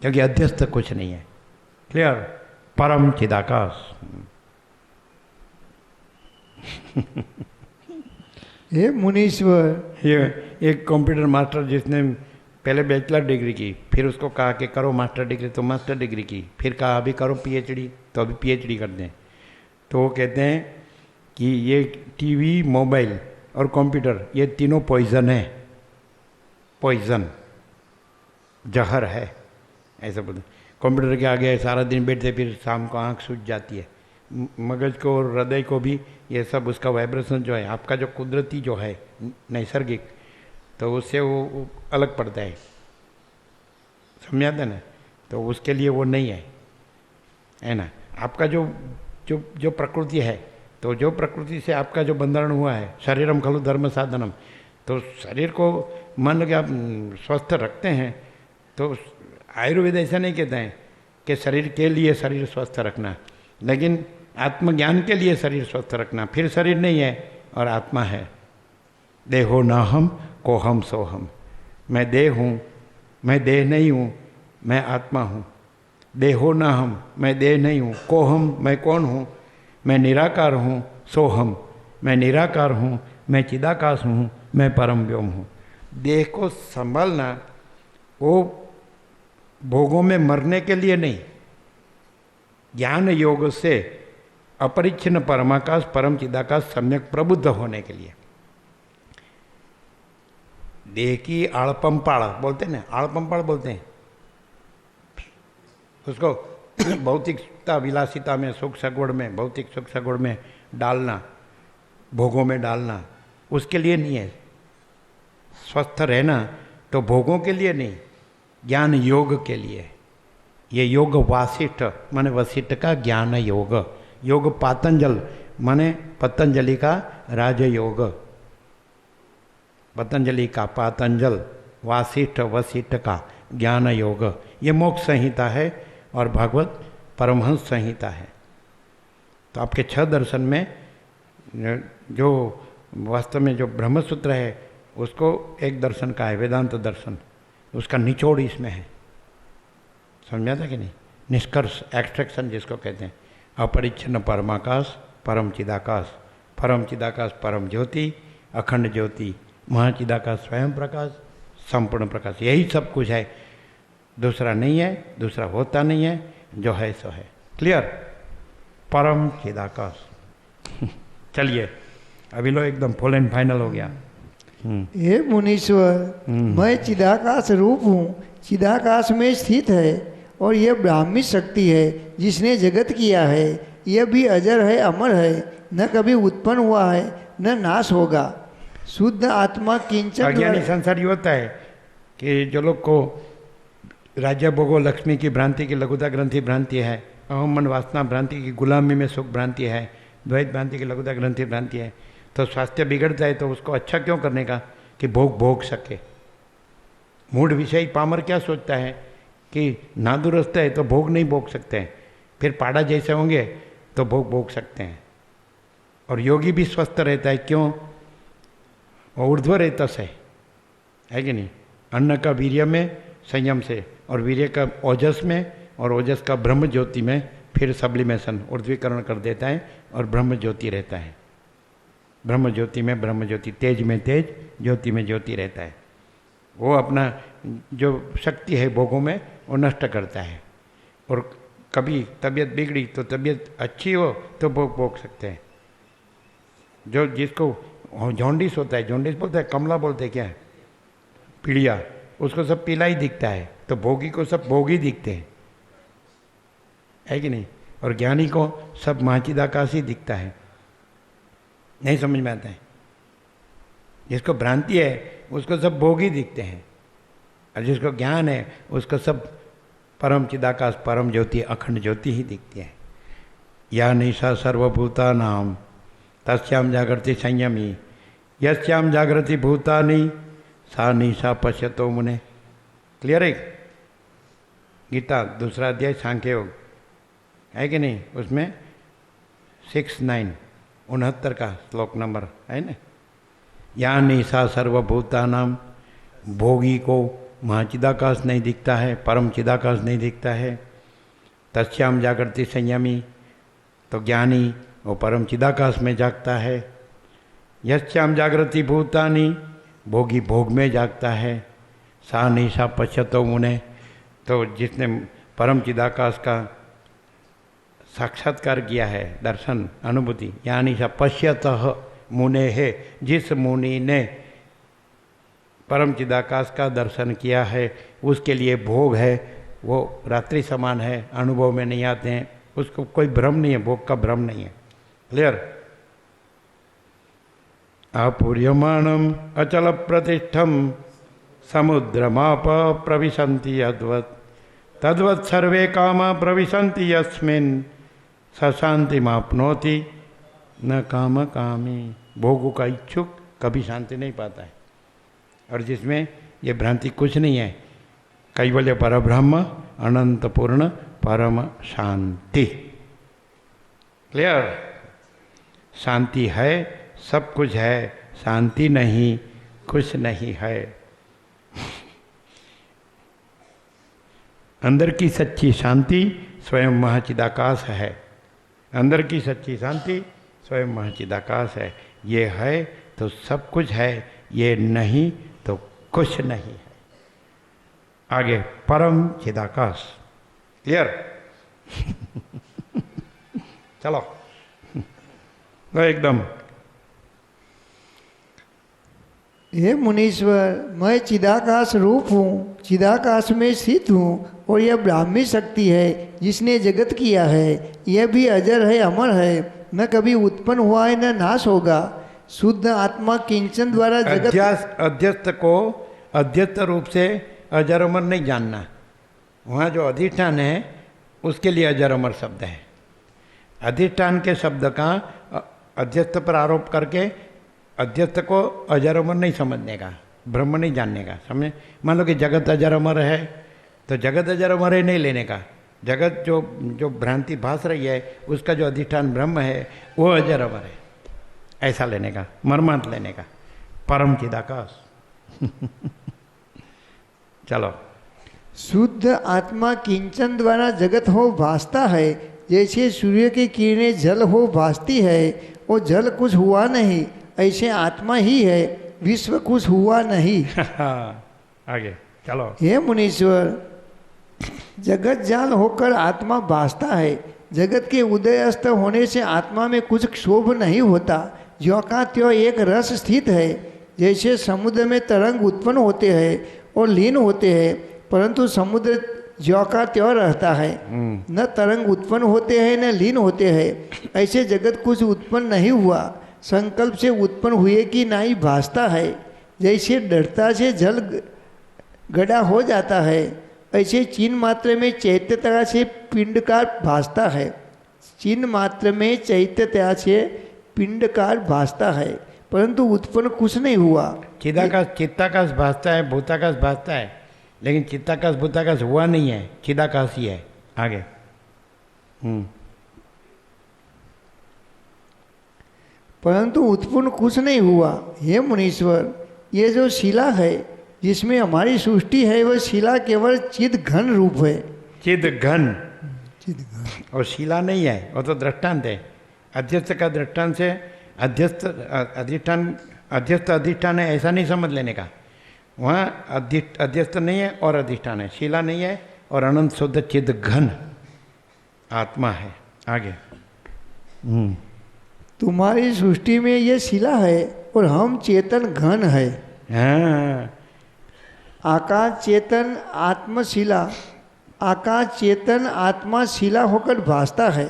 क्योंकि अध्यस्त कुछ नहीं है। क्लियर। परम चिदाकाश। हे मुनीश्वर, ये एक कंप्यूटर मास्टर जिसने पहले बैचलर डिग्री की, फिर उसको कहा कि करो मास्टर डिग्री, तो मास्टर डिग्री की, फिर कहा अभी करो पीएचडी, तो अभी पीएचडी कर दें। तो वो कहते हैं कि ये टीवी, मोबाइल और कंप्यूटर ये तीनों पॉइजन है, पॉइजन जहर है, ऐसा बोलते। कंप्यूटर के आगे सारा दिन बैठते फिर शाम को आँख सूज जाती है। मगज को और हृदय को भी ये सब उसका वाइब्रेशन जो है, आपका जो कुदरती जो है नैसर्गिक, तो उससे वो अलग पड़ता है, समझ आता है ना। तो उसके लिए वो नहीं है ना। आपका जो जो जो प्रकृति है, तो जो प्रकृति से आपका जो बंधन हुआ है, शरीरम खलु धर्म साधनम, तो शरीर को मान लो कि आप स्वस्थ रखते हैं, तो आयुर्वेद ऐसा नहीं कहते हैं कि शरीर के लिए शरीर स्वस्थ रखना, लेकिन आत्मज्ञान के लिए शरीर स्वस्थ रखना। फिर शरीर नहीं है और आत्मा है। देहो न हम को हम सो हम। मैं देह हूँ, मैं देह नहीं हूँ, मैं आत्मा हूँ। देहो न हम, मैं देह नहीं हूँ। को हम, मैं कौन हूँ, मैं निराकार हूँ। सो हम, मैं निराकार हूँ, मैं चिदाकाश हूँ, मैं परम व्योम हूँ। देह को संभालना वो भोगों में मरने के लिए नहीं, ज्ञान योग से अपरिच्छिन्न परमाकाश परम चिदाकाश सम्यक प्रबुद्ध होने के लिए। देह की आड़पंपाड़ बोलते हैं ना, आड़पंपाड़ बोलते हैं उसको, भौतिकता विलासिता में, सुख सगुण में, भौतिक सुख सगुण में डालना, भोगों में डालना, उसके लिए नहीं है। स्वस्थ रहना तो भोगों के लिए नहीं, ज्ञान योग के लिए। ये योग वासिष्ठ माने वशिष्ठ का ज्ञान योग, योग पातंजल माने पतंजलि का राजयोग, पतंजलि का पातंजल, वासिष्ठ वशिष्ठ का ज्ञान योग। ये मोक्ष संहिता है और भागवत परमहंस संहिता है। तो आपके 6 दर्शन में जो वास्तव में जो ब्रह्मसूत्र है उसको एक दर्शन का है, वेदांत दर्शन, उसका निचोड़ इसमें है। समझ आता कि नहीं। निष्कर्ष, एक्सट्रैक्शन जिसको कहते हैं, अपरिच्छिन्न परमाकाश परम चिदाकाश, परम चिदाकाश परम ज्योति, अखंड ज्योति, महाचिदाकाश स्वयं प्रकाश, संपूर्ण प्रकाश, यही सब कुछ है, दूसरा नहीं है, दूसरा होता नहीं है, जो है सो है। क्लियर। परम चिदाकाश। चलिए अभी लो एकदम फुल एंड फाइनल हो गया। हे मुनीश्वर, मैं चिदाकाश रूप हूँ, चिदाकाश में स्थित है और यह ब्राह्मी शक्ति है जिसने जगत किया है। यह भी अजर है, अमर है, न कभी उत्पन्न हुआ है न नाश होगा। शुद्ध आत्मा किंचन। अज्ञानी संसार ये होता है कि जो लोग को राज्य भोगो लक्ष्मी की भ्रांति की लघुता ग्रंथि भ्रांति है, अहम मन वासना भ्रांति की गुलामी में सुख भ्रांति है, द्वैत भ्रांति की लघुता ग्रंथि भ्रांति है, तो स्वास्थ्य बिगड़ जाए तो उसको अच्छा क्यों करने का कि भोग सके। मूढ़ विषय पामर क्या सोचता है कि ना दुरुस्त है तो भोग नहीं भोग सकते हैं, फिर पाड़ा जैसे होंगे तो भोग सकते हैं। और योगी भी स्वस्थ रहता है, क्यों? वो ऊर्ध्व रेतस है कि नहीं। अन्न का वीर्य में संयम से, और वीर्य का ओजस में, और ओजस का ब्रह्म ज्योति में फिर सब्लिमेशन ऊर्ध्वीकरण कर देता है, और ब्रह्म ज्योति रहता है। ब्रह्म ज्योति में ब्रह्म ज्योति, तेज में तेज, ज्योति में ज्योति रहता है। वो अपना जो शक्ति है भोगों में वो नष्ट करता है। और कभी तबीयत बिगड़ी तो तबीयत अच्छी हो तो भोग भोग सकते हैं। जो जिसको जॉन्डिस होता है, जॉन्डिस बोलते हैं, कमला बोलते हैं, क्या है, पीड़िया, उसको सब पीला ही दिखता है, तो भोगी को सब भोगी दिखते हैं, है कि नहीं। और ज्ञानी को सब महाचिदाकाश ही दिखता है। नहीं समझ में आता है। जिसको भ्रांति है उसको सब भोगी दिखते हैं, और जिसको ज्ञान है उसको सब परम चिदाकाश, परम ज्योति, अखंड ज्योति ही दिखती है। या निशा सर्वभूता नाम तस्याम जागृति संयमी यस्याम जागृति भूतानि सा निशा पश्यतो मुने। क्लियर है? गीता दूसरा अध्याय सांख्य योग है कि नहीं, उसमें 69 का श्लोक नंबर है ना। या निशा सर्वभूतानाम, भोगी को महाचिदाकाश नहीं दिखता है, परम चिदाकाश नहीं दिखता है। तस्याम जागृति संयमी, तो ज्ञानी वो परम चिदाकाश में जागता है। यस्याम जागृति भूतानि, भोगी भोग में जागता है। सा निशा पश्यतो मुने, तो जिसने परम चिदाकाश का साक्षात्कार किया है, दर्शन अनुभूति, यानी सा पश्यतः मुने है, जिस मुनि ने परम चिदाकाश का दर्शन किया है उसके लिए भोग है, वो रात्रि समान है, अनुभव में नहीं आते हैं, उसको कोई भ्रम नहीं है, भोग का भ्रम नहीं है। क्लियर? अपूर्यमाणम अचल प्रतिष्ठम समुद्रमाप प्रविशन्ति यद्वत् तद्वत् सर्वे कामा प्रविशन्ति यस्मिन् सशांति मापनोति न काम कामी। भोगों का इच्छुक कभी शांति नहीं पाता है, और जिसमें ये भ्रांति कुछ नहीं है, कैवल्य परब्रह्म अनंत पूर्ण परम शांति। क्लियर? शांति है, सब कुछ है, शांति नहीं कुछ नहीं है। अंदर की सच्ची शांति स्वयं महाचिदाकाश है। अंदर की सच्ची शांति स्वयं महाचिदाकाश है। ये है तो सब कुछ है, ये नहीं तो कुछ नहीं है। आगे परम चिदाकाश। क्लियर? चलो एकदम। हे मुनीश्वर, मैं चिदाकाश रूप हूँ, चिदाकाश में स्थित हूँ, और यह ब्राह्मी शक्ति है जिसने जगत किया है। यह भी अजर है, अमर है, न कभी उत्पन्न हुआ है न नाश होगा। शुद्ध आत्मा किंचन द्वारा जगत अध्यस्त को अध्यस्त रूप से अजर अमर नहीं जानना। वहाँ जो अधिष्ठान है उसके लिए अजर अमर शब्द है। अधिष्ठान के शब्द का अध्यस्त पर आरोप करके अध्यस्त को अजर अमर नहीं समझने का, ब्रह्म नहीं जानने का। समझे? मान लो कि जगत अजर अमर है तो जगत अजर अमर है नहीं लेने का। जगत जो भ्रांति भास रही है उसका जो अधिष्ठान ब्रह्म है वो अजर अमर है, ऐसा लेने का, मर्मांत लेने का। परम चिदाकाश। चलो। शुद्ध आत्मा किंचन द्वारा जगत हो भासता है, जैसे सूर्य की किरणें जल हो भासती है। वो जल कुछ हुआ नहीं, ऐसे आत्मा ही है, विश्व कुछ हुआ नहीं। आगे चलो। हे मुनीश्वर, जगत जाल होकर आत्मा भासता है। जगत के उदय अस्त होने से आत्मा में कुछ क्षोभ नहीं होता। ज्यों का त्यों एक रस स्थित है। जैसे समुद्र में तरंग उत्पन्न होते हैं और लीन होते हैं, परंतु समुद्र ज्यों का त्यों रहता है, न तरंग उत्पन्न होते हैं न लीन होते हैं। ऐसे जगत कुछ उत्पन्न नहीं हुआ, संकल्प से उत्पन्न हुए कि नहीं भासता है। जैसे डरता से जल गड़ा हो जाता है, ऐसे चिन्ह मात्र में चैत्यता से पिंडकार भासता है। चिन्ह मात्र में चैत्यता से पिंडकार भासता है, परंतु उत्पन्न कुछ नहीं हुआ। चिदाकाश चित्ताकाश भासता है, भूताकाश भासता है, लेकिन चित्ताकाश भूताकाश हुआ नहीं है, चिदाकाश ही है। आगे। परंतु उत्पन्न कुछ नहीं हुआ। हे मुनीश्वर, ये जो शिला है जिसमें हमारी सृष्टि है, वह शिला केवल चिद घन रूप है। चिद घन, चिद घन, और शिला नहीं है, वो तो दृष्टांत है। अध्यस्त का दृष्टांत से अध्यस्त अधिष्ठान है ऐसा नहीं समझ लेने का। वहाँ अध्यस्त नहीं है और अधिष्ठान है, शिला नहीं है और अनंत शुद्ध चिद घन आत्मा है। आगे तुम्हारी सृष्टि में ये शिला है और हम चेतन घन है। हाँ, आकाश चेतन आत्मशिला, आकाश चेतन आत्मा शिला होकर भासता है।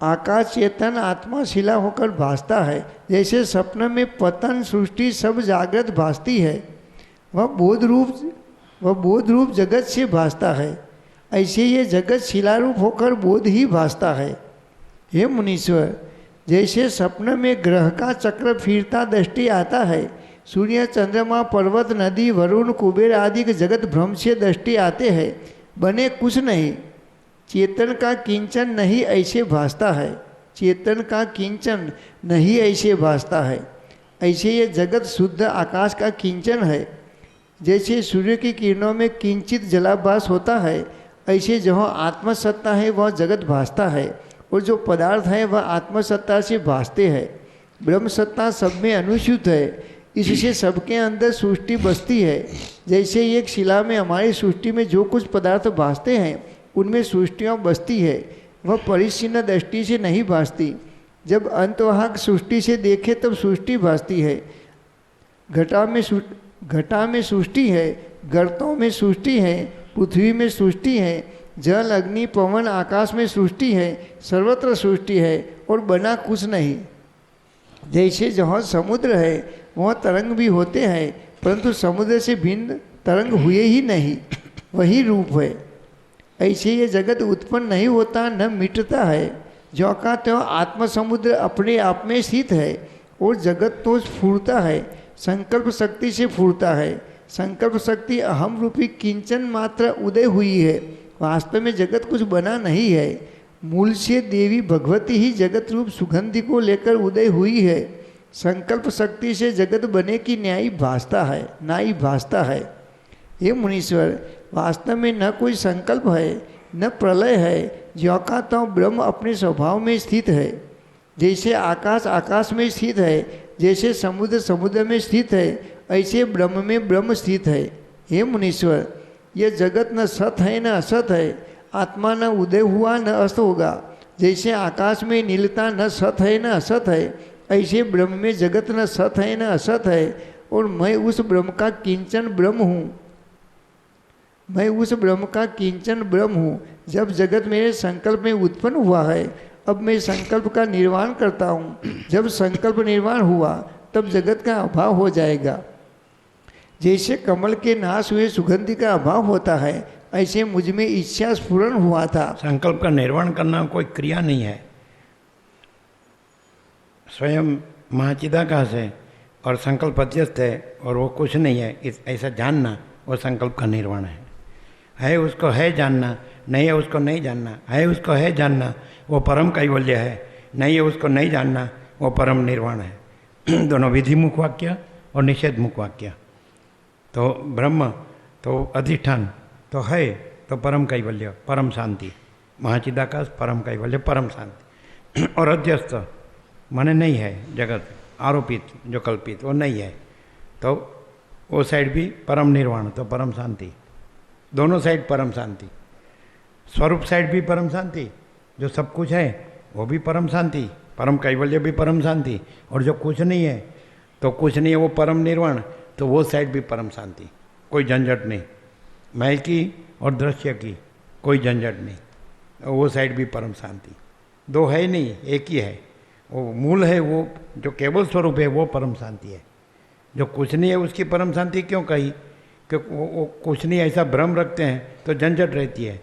आकाश चेतन आत्मा शिला होकर भासता है। जैसे स्वप्न में पतन सृष्टि सब जागृत भासती है, वह बोध रूप जगत से भासता है। ऐसे ये जगत शिला रूप होकर बोध ही भासता है। हे मुनीश्वर, जैसे स्वप्न में ग्रह का चक्र फिरता दृष्टि आता है, सूर्य चंद्रमा पर्वत नदी वरुण कुबेर आदि के जगत भ्रम से दृष्टि आते हैं, बने कुछ नहीं, चेतन का किंचन नहीं ऐसे भासता है। चेतन का किंचन नहीं ऐसे भासता है। ऐसे ये जगत शुद्ध आकाश का किंचन है। जैसे सूर्य की किरणों में किंचित जलाभास होता है, ऐसे जहाँ आत्मसत्ता है वह जगत भासता है, और जो पदार्थ है वह आत्मसत्ता से भासते हैं। ब्रह्म सत्ता सब में अनुसूत है, इससे सबके अंदर सृष्टि बसती है। जैसे एक शिला में हमारी सृष्टि में जो कुछ पदार्थ भासते हैं उनमें सृष्टियाँ बसती है, वह परिच्छिन्न दृष्टि से नहीं भासती। जब अंतवाहक सृष्टि से देखे तब सृष्टि भासती है। घटा में सृष्टि है, गर्तों में सृष्टि है, पृथ्वी में सृष्टि है, जल अग्नि पवन आकाश में सृष्टि है, सर्वत्र सृष्टि है और बना कुछ नहीं। जैसे जहाँ समुद्र है वहाँ तरंग भी होते हैं, परंतु समुद्र से भिन्न तरंग हुए ही नहीं, वही रूप है। ऐसे ये जगत उत्पन्न नहीं होता न मिटता है। जो का त्यों आत्म समुद्र अपने आप में स्थित है और जगत तो फूरता है, संकल्प शक्ति से फूरता है। संकल्प शक्ति अहम रूपी किंचन मात्र उदय हुई है, वास्तव में जगत कुछ बना नहीं है। मूल से देवी भगवती ही जगत रूप सुगंधि को लेकर उदय हुई है। संकल्प शक्ति से जगत बने की न्यायी भासता है, नाई भासता है। ये मुनीश्वर, वास्तव में न कोई संकल्प है न प्रलय है, ज्यों का त्यों ब्रह्म अपने स्वभाव में स्थित है। जैसे आकाश आकाश में स्थित है, जैसे समुद्र समुद्र में स्थित है, ऐसे ब्रह्म में ब्रह्म स्थित है। हे मुनीश्वर, यह जगत न सत है न असत है, आत्मा न उदय हुआ न अस्त होगा। जैसे आकाश में नीलता न सत है न असत है, ऐसे ब्रह्म में जगत न सत है न असत है, और मैं उस ब्रह्म का किंचन ब्रह्म हूँ। मैं उस ब्रह्म का किंचन ब्रह्म हूँ। जब जगत मेरे संकल्प में उत्पन्न हुआ है, अब मैं संकल्प का निर्वाण करता हूँ। जब संकल्प निर्वाण हुआ तब जगत का अभाव हो जाएगा। जैसे कमल के नाश हुए सुगंधि का अभाव होता है, ऐसे मुझ में इच्छा स्फुरण हुआ था। संकल्प का निर्वाण करना कोई क्रिया नहीं है, स्वयं महाचिदाकाश है और संकल्प अध्यस्त है और वो कुछ नहीं है, ऐसा जानना वो संकल्प का निर्वाण है उसको है जानना, नहीं है उसको नहीं जानना, है उसको है जानना वो परम कैवल्य है, नहीं है उसको नहीं जानना वो परम निर्वाण है। दोनों विधि मुख वाक्य और निषेध मुख वाक्य। तो ब्रह्म तो अधिष्ठान तो है, तो परम कैवल्य परम शांति, महाचिदाकाश परम कैवल्य परम शांति। और अध्यस्त माने नहीं है जगत, आरोपित जो कल्पित वो नहीं है, तो वो साइड भी परम निर्वाण तो परम शांति। दोनों साइड परम शांति, स्वरूप साइड भी परम शांति, जो सब कुछ है वो भी परम शांति, परम कैवल्य भी परम शांति, और जो कुछ नहीं है तो कुछ नहीं है वो परम निर्वाण, तो वो साइड भी परम शांति। कोई झंझट नहीं, मैं की और दृश्य की कोई झंझट नहीं, वो साइड भी परम शांति। दो है नहीं, एक ही है, वो मूल है, वो जो केवल स्वरूप है वो परम शांति है। जो कुछ नहीं है उसकी परम शांति क्यों कही? क्योंकि वो कुछ नहीं ऐसा भ्रम रखते हैं तो झंझट रहती है,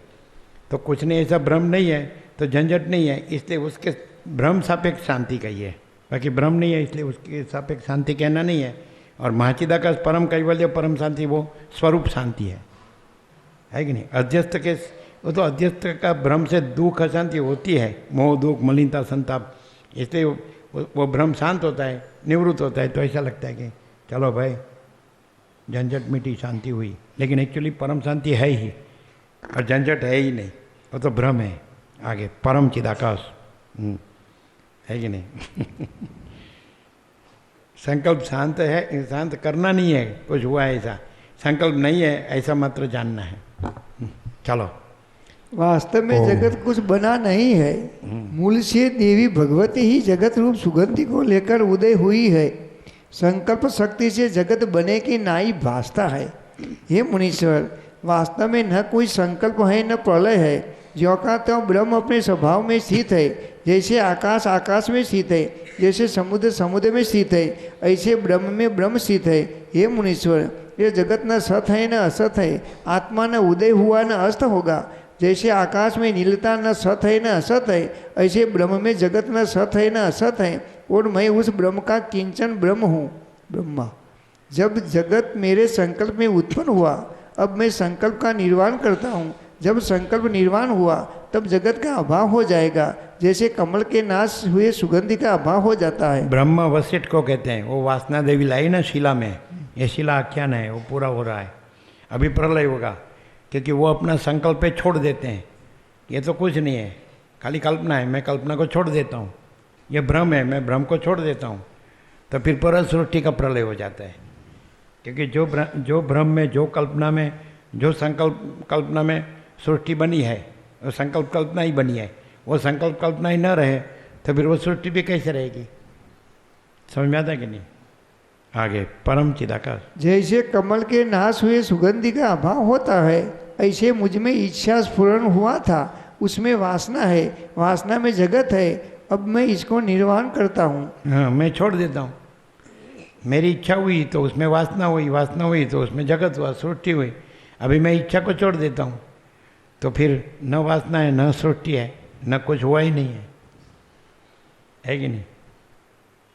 तो कुछ नहीं ऐसा भ्रम नहीं है तो झंझट नहीं है, इसलिए उसके भ्रम सापेक्ष शांति कही है। बाकी भ्रम नहीं है इसलिए उसके सापेक्ष शांति कहना नहीं है। और महाचिदाकाश परम कैवल्य परम शांति वो स्वरूप शांति है कि नहीं? अध्यस्त के वो तो अध्यस्त का भ्रम से दुख अशांति होती है, मोह दुख मलिनता संताप, इसलिए वो भ्रम शांत होता है, निवृत्त होता है, तो ऐसा लगता है कि चलो भाई झंझट मिटी शांति हुई, लेकिन एक्चुअली परम शांति है ही और झंझट है ही नहीं, वो तो भ्रम है। आगे परम चिदाकाश है कि नहीं? संकल्प शांत है, शांत करना नहीं है, कुछ हुआ है ऐसा, संकल्प नहीं है ऐसा मात्र जानना है। चलो, वास्तव में जगत कुछ बना नहीं है, मूल से देवी भगवती ही जगत रूप सुगंधि को लेकर उदय हुई है। संकल्प शक्ति से जगत बने की नाई भासता है। हे मुनीश्वर, वास्तव में न कोई संकल्प है न प्रलय है। ज्यों का त्यों ब्रह्म अपने स्वभाव में स्थित है। जैसे आकाश आकाश में स्थित है, जैसे समुद्र समुद्र में स्थित है, ऐसे ब्रह्म में ब्रह्म स्थित है। हे मुनीश्वर, ये जगत न सत है न असत है, आत्मा न उदय हुआ न अस्त होगा। जैसे आकाश में नीलता न सत है न असत है, ऐसे ब्रह्म में जगत न सत है न असत है, और मैं उस ब्रह्म का किंचन ब्रह्म हूँ, ब्रह्मा। जब जगत मेरे संकल्प में उत्पन्न हुआ, अब मैं संकल्प का निर्वाण करता हूँ। जब संकल्प निर्वाण हुआ तब जगत का अभाव हो जाएगा, जैसे कमल के नाश हुए सुगंधि का अभाव हो जाता है। ब्रह्म वशिष्ठ को कहते हैं, वो वासना देवी लाई ना शिला में, ये शिला आख्यान है, वो पूरा हो रहा है। अभी प्रलय होगा, क्योंकि वो अपना संकल्प पे छोड़ देते हैं। ये तो कुछ नहीं है, खाली कल्पना है, मैं कल्पना को छोड़ देता हूँ। ये भ्रम है, मैं भ्रम को छोड़ देता हूँ, तो फिर पूरा सृष्टि का प्रलय हो जाता है। क्योंकि जो भ्रम में, जो कल्पना में, जो संकल्प कल्पना में सृष्टि बनी है, वो संकल्प कल्पना ही बनी है। वो संकल्प कल्पना ही न रहे तो फिर वो सृष्टि भी कैसे रहेगी? समझ में आता है कि नहीं? आगे परम चिदाकाश। जैसे कमल के नाश हुए सुगंधि का अभाव होता है, ऐसे मुझ में इच्छा स्फुरण हुआ था, उसमें वासना है, वासना में जगत है। अब मैं इसको निर्वाण करता हूँ। हाँ, मैं छोड़ देता हूँ। मेरी इच्छा हुई तो उसमें वासना हुई, वासना हुई तो उसमें जगत हुआ, सृष्टि हुई। अभी मैं इच्छा को छोड़ देता हूँ तो फिर न वासना है, न सृष्टि है, न कुछ हुआ ही नहीं है कि नहीं?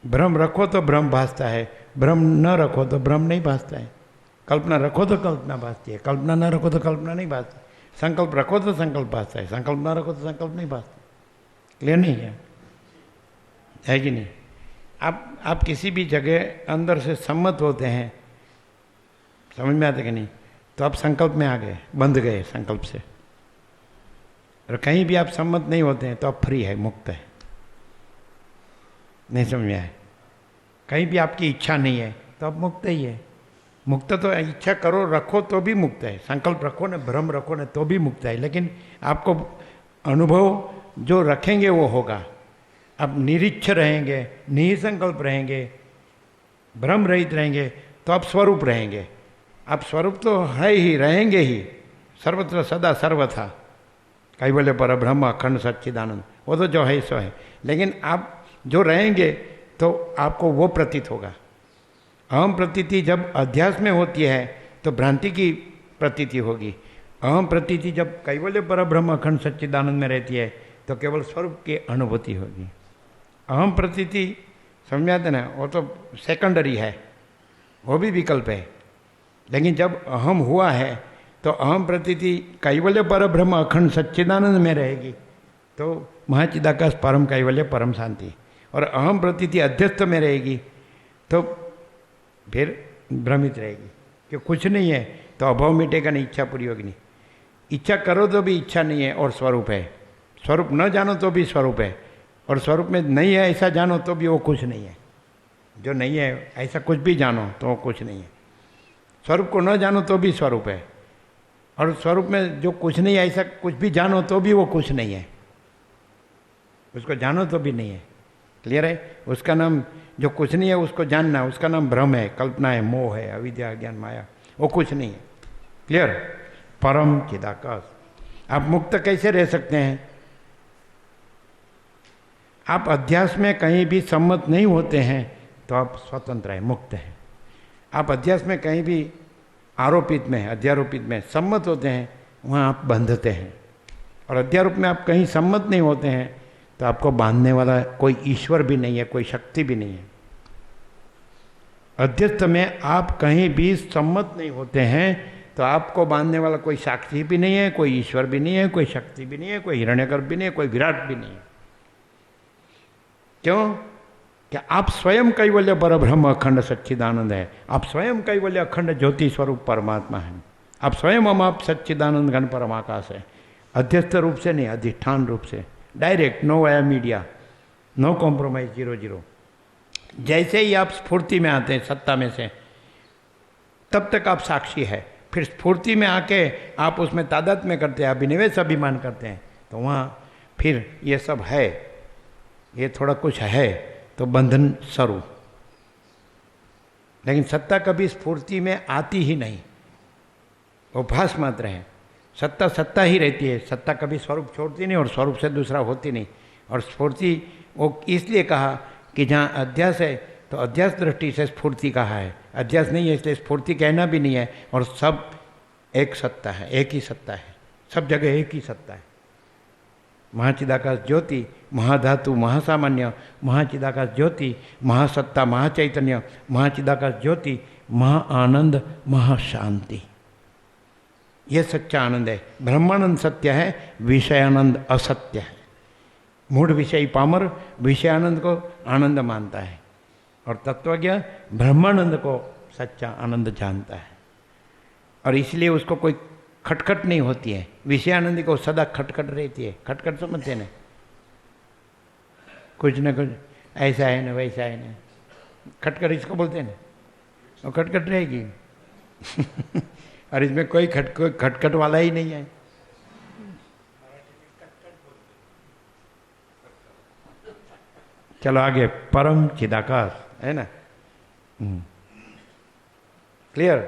भ्रम रखो तो भ्रम भासता है, भ्रम न रखो तो भ्रम नहीं भासता है। कल्पना रखो तो कल्पना भासती है, कल्पना न रखो तो कल्पना नहीं भासती। संकल्प रखो तो संकल्प भासता है, संकल्प न रखो तो संकल्प नहीं भासता। क्लियर नहीं है कि नहीं? आप किसी भी जगह अंदर से सम्मत होते हैं, समझ में आते कि नहीं, तो आप संकल्प में आ गए, बंध गए संकल्प से। और कहीं भी आप सम्मत नहीं होते हैं तो आप फ्री है, मुक्त है। नहीं समझ में आए? कहीं भी आपकी इच्छा नहीं है तो आप मुक्त ही है। मुक्त तो इच्छा करो रखो तो भी मुक्त है, संकल्प रखो ना, भ्रम रखो ना, तो भी मुक्त है। लेकिन आपको अनुभव जो रखेंगे वो होगा। आप निरीक्ष रहेंगे, निसंकल्प रहेंगे, भ्रम रहित रहेंगे तो आप स्वरूप रहेंगे। आप स्वरूप तो है ही, रहेंगे ही, सर्वत्र सदा सर्वथा कैवल्य पर ब्रह्म अखंड सच्चिदानंद, वो तो जो है सो है। लेकिन आप जो रहेंगे तो आपको वो प्रतीत होगा। अहम प्रतीति जब अध्यास में होती है तो भ्रांति की प्रतीति होगी। अहम प्रतीति जब कैवल्य पर ब्रह्म अखंड सच्चिदानंद में रहती है तो केवल स्वरूप की अनुभूति होगी। अहम प्रतीति समझ आते ना, वो तो सेकेंडरी है, वो भी विकल्प है। लेकिन जब अहम हुआ है तो अहम प्रतीति कैवल्य पर ब्रह्म अखंड सच्चिदानंद में रहेगी तो महाचिदाकाश परम कैवल्य परम शांति। और अहम प्रतीति अध्यस्थ में रहेगी तो फिर भ्रमित रहेगी कि कुछ नहीं है तो अभाव मिटेगा नहीं, इच्छा पूरी होगी नहीं। इच्छा करो तो भी इच्छा नहीं है और स्वरूप है, स्वरूप न जानो तो भी स्वरूप है, और स्वरूप में नहीं है ऐसा जानो तो भी वो कुछ नहीं है। जो नहीं है ऐसा कुछ भी जानो तो वो कुछ नहीं है। स्वरूप को न जानो तो भी स्वरूप है, और स्वरूप में जो कुछ नहीं है ऐसा कुछ भी जानो तो भी वो कुछ नहीं है। उसको जानो तो भी नहीं है। क्लियर है? उसका नाम जो कुछ नहीं है उसको जानना, उसका नाम भ्रम है, कल्पना है, मोह है, अविद्या, ज्ञान, माया, वो कुछ नहीं है। क्लियर? परम चिदाकाश। आप मुक्त कैसे रह सकते हैं? आप अध्यास में कहीं भी सम्मत नहीं होते हैं तो आप स्वतंत्र हैं, मुक्त हैं। आप अध्यास में कहीं भी आरोपित में, अध्यारोपित में सम्मत होते हैं, वहाँ आप बंधते हैं। और अध्यारोप में आप कहीं सम्मत नहीं होते हैं तो आपको बांधने वाला कोई ईश्वर भी नहीं है, कोई शक्ति भी नहीं है। अध्यस्थ में आप कहीं भी सम्मत नहीं होते हैं तो आपको बांधने वाला कोई साक्षी भी नहीं है, कोई ईश्वर भी नहीं है, कोई शक्ति भी नहीं है, कोई हिरण्यगर्भ भी नहीं है, कोई विराट भी नहीं है। क्यों? कि आप स्वयं कैवल्य पर ब्रह्म अखंड सच्चिदानंद है। आप स्वयं कैवल्य अखंड ज्योति स्वरूप परमात्मा हैं। आप स्वयं हम आप सच्चिदानंद घन परमाकाश है। अध्यस्थ रूप से नहीं, अधिष्ठान रूप से, direct, no via media, no compromise, 0-0। जैसे ही आप स्फूर्ति में आते हैं सत्ता में से, तब तक आप साक्षी है। फिर स्फूर्ति में आके आप उसमें तादात्म्य में करते हैं, अभिनिवेश अभिमान करते हैं, तो वहाँ फिर ये सब है, ये थोड़ा कुछ है तो बंधन स्वरूप। लेकिन सत्ता कभी स्फूर्ति में आती ही नहीं, वो भास मात्र है। सत्ता सत्ता ही रहती है, सत्ता कभी स्वरूप छोड़ती नहीं और स्वरूप से दूसरा होती नहीं। और स्फूर्ति वो इसलिए कहा कि जहाँ अध्यास है तो अध्यास दृष्टि से स्फूर्ति कहा है, अध्यास नहीं है इसलिए स्फूर्ति कहना भी नहीं है। और सब एक सत्ता है, एक ही सत्ता है, सब जगह एक ही सत्ता है। महाचिदाकाश ज्योति, महाधातु, महासामान्य, महाचिदाकाश ज्योति, महासत्ता, महाचैतन्य, महाचिदाकाश ज्योति, महाआनंद, महाशांति, ये सच्चा आनंद है। ब्रह्मानंद सत्य है, विषयानंद असत्य है। मूढ़ विषयी पामर विषयानंद को आनंद मानता है और तत्वज्ञ ब्रह्मानंद को सच्चा आनंद जानता है, और इसलिए उसको कोई खटखट नहीं होती है। विषयानंद को सदा खटखट रहती है। खटखट समझते हैं ना, कुछ न कुछ ऐसा है ना वैसा है ना, खटखट इसको बोलते हैं ना, और खटखट रहेगी। और इसमें कोई खटखट वाला ही नहीं है। चलो आगे, परम चिदाकाश है ना, क्लियर।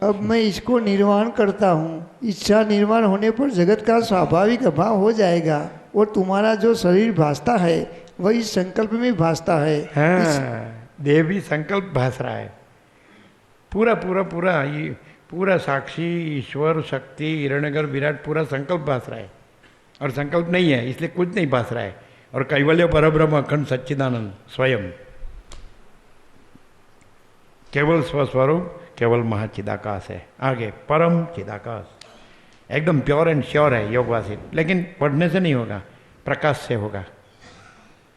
अब मैं इसको निर्वाण करता हूँ। इच्छा निर्वाण होने पर जगत का स्वाभाविक अभाव हो जाएगा और तुम्हारा जो शरीर भासता है वह इस संकल्प में भासता है। हाँ, देह भी संकल्प भास रहा है। पूरा पूरा पूरा ये पूरा साक्षी, ईश्वर, शक्ति, हिरण्यगर्भ, विराट पूरा संकल्प भास रहा है, और संकल्प नहीं है इसलिए कुछ नहीं भास रहा है। और कैवल्य परब्रह्म अखंड सच्चिदानंद स्वयं केवल स्वस्वरूप, केवल महाचिदाकाश है। आगे परम चिदाकाश, एकदम प्योर एंड श्योर है योगवासी। लेकिन पढ़ने से नहीं होगा, प्रकाश से होगा।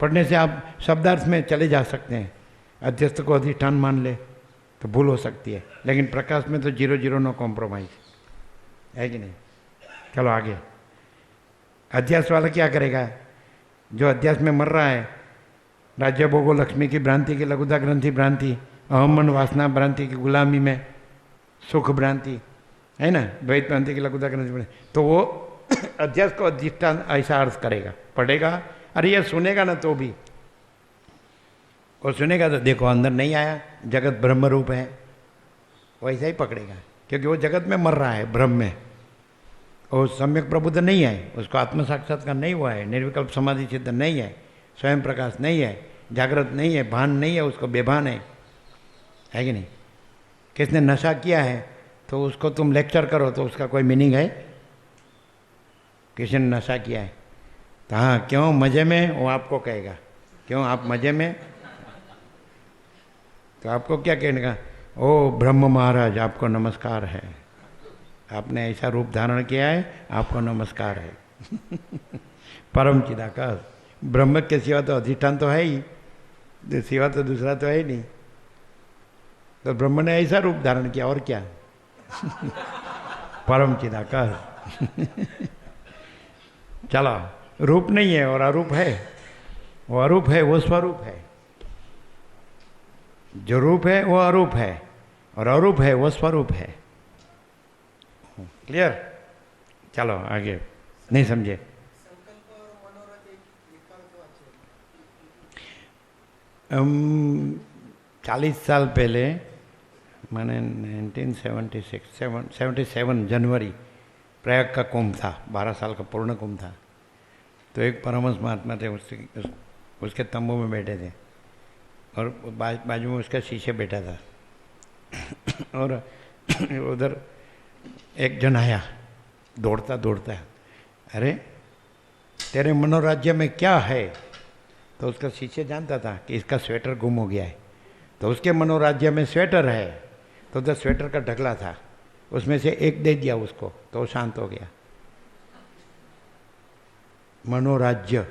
पढ़ने से आप शब्दार्थ में चले जा सकते हैं, अध्यस्त को अधिष्ठान मान ले तो भूल हो सकती है, लेकिन प्रकाश में तो 0-0 नो कॉम्प्रोमाइज है कि नहीं। चलो आगे, अध्यास वाला क्या करेगा? जो अध्यास में मर रहा है, राज्य भोगो लक्ष्मी की भ्रांति की, लघुता ग्रंथि भ्रांति, अहम वासना भ्रांति की गुलामी में, सुख भ्रांति है ना, द्वैत भ्रांति की लघुता ग्रंथि, तो वो अध्यास को अधिष्ठान ऐसा अर्थ करेगा, पढ़ेगा। अरे ये सुनेगा ना तो भी, वो सुनेगा तो देखो अंदर नहीं आया, जगत ब्रह्म रूप है, वैसा ही पकड़ेगा, क्योंकि वो जगत में मर रहा है, ब्रह्म में। और सम्यक प्रबुद्ध नहीं है, उसको आत्म साक्षात्कार नहीं हुआ है, निर्विकल्प समाधि सिद्ध नहीं है, स्वयं प्रकाश नहीं है, जागृत नहीं है, भान नहीं है, उसको बेभान है कि नहीं। किसने नशा किया है तो उसको तुम लेक्चर करो तो उसका कोई मीनिंग है? किसी ने नशा किया है तो हाँ क्यों मज़े में, वो आपको कहेगा क्यों आप मज़े में, तो आपको क्या कहने का, ओ ब्रह्म महाराज आपको नमस्कार है, आपने ऐसा रूप धारण किया है, आपको नमस्कार है। परम चिदाकाश, ब्रह्म के सिवा तो अधिष्ठान तो है ही, सिवा तो दूसरा तो है ही नहीं, तो ब्रह्म ने ऐसा रूप धारण किया और क्या। परम चिदाकाश। चलो, रूप नहीं है और अरूप है, वो अरूप है, वो स्वरूप है। जो रूप है वो अरूप है और अरूप है वो स्वरूप है। क्लियर? चलो आगे, नहीं समझे? 40 साल पहले, मैंने 1977 जनवरी प्रयाग का कुंभ था, 12 साल का पूर्ण कुंभ था। तो एक परमहंस महात्मा थे, उसके तंबू में बैठे थे और बाजू में उसका शीशे बैठा था। और उधर एक जन आया दौड़ता दौड़ता, अरे तेरे मनोराज्य में क्या है? तो उसका शिष्य जानता था कि इसका स्वेटर गुम हो गया है, तो उसके मनोराज्य में स्वेटर है, तो उधर स्वेटर का ढगला था, उसमें से एक दे दिया उसको, तो वो शांत हो गया। मनोराज्य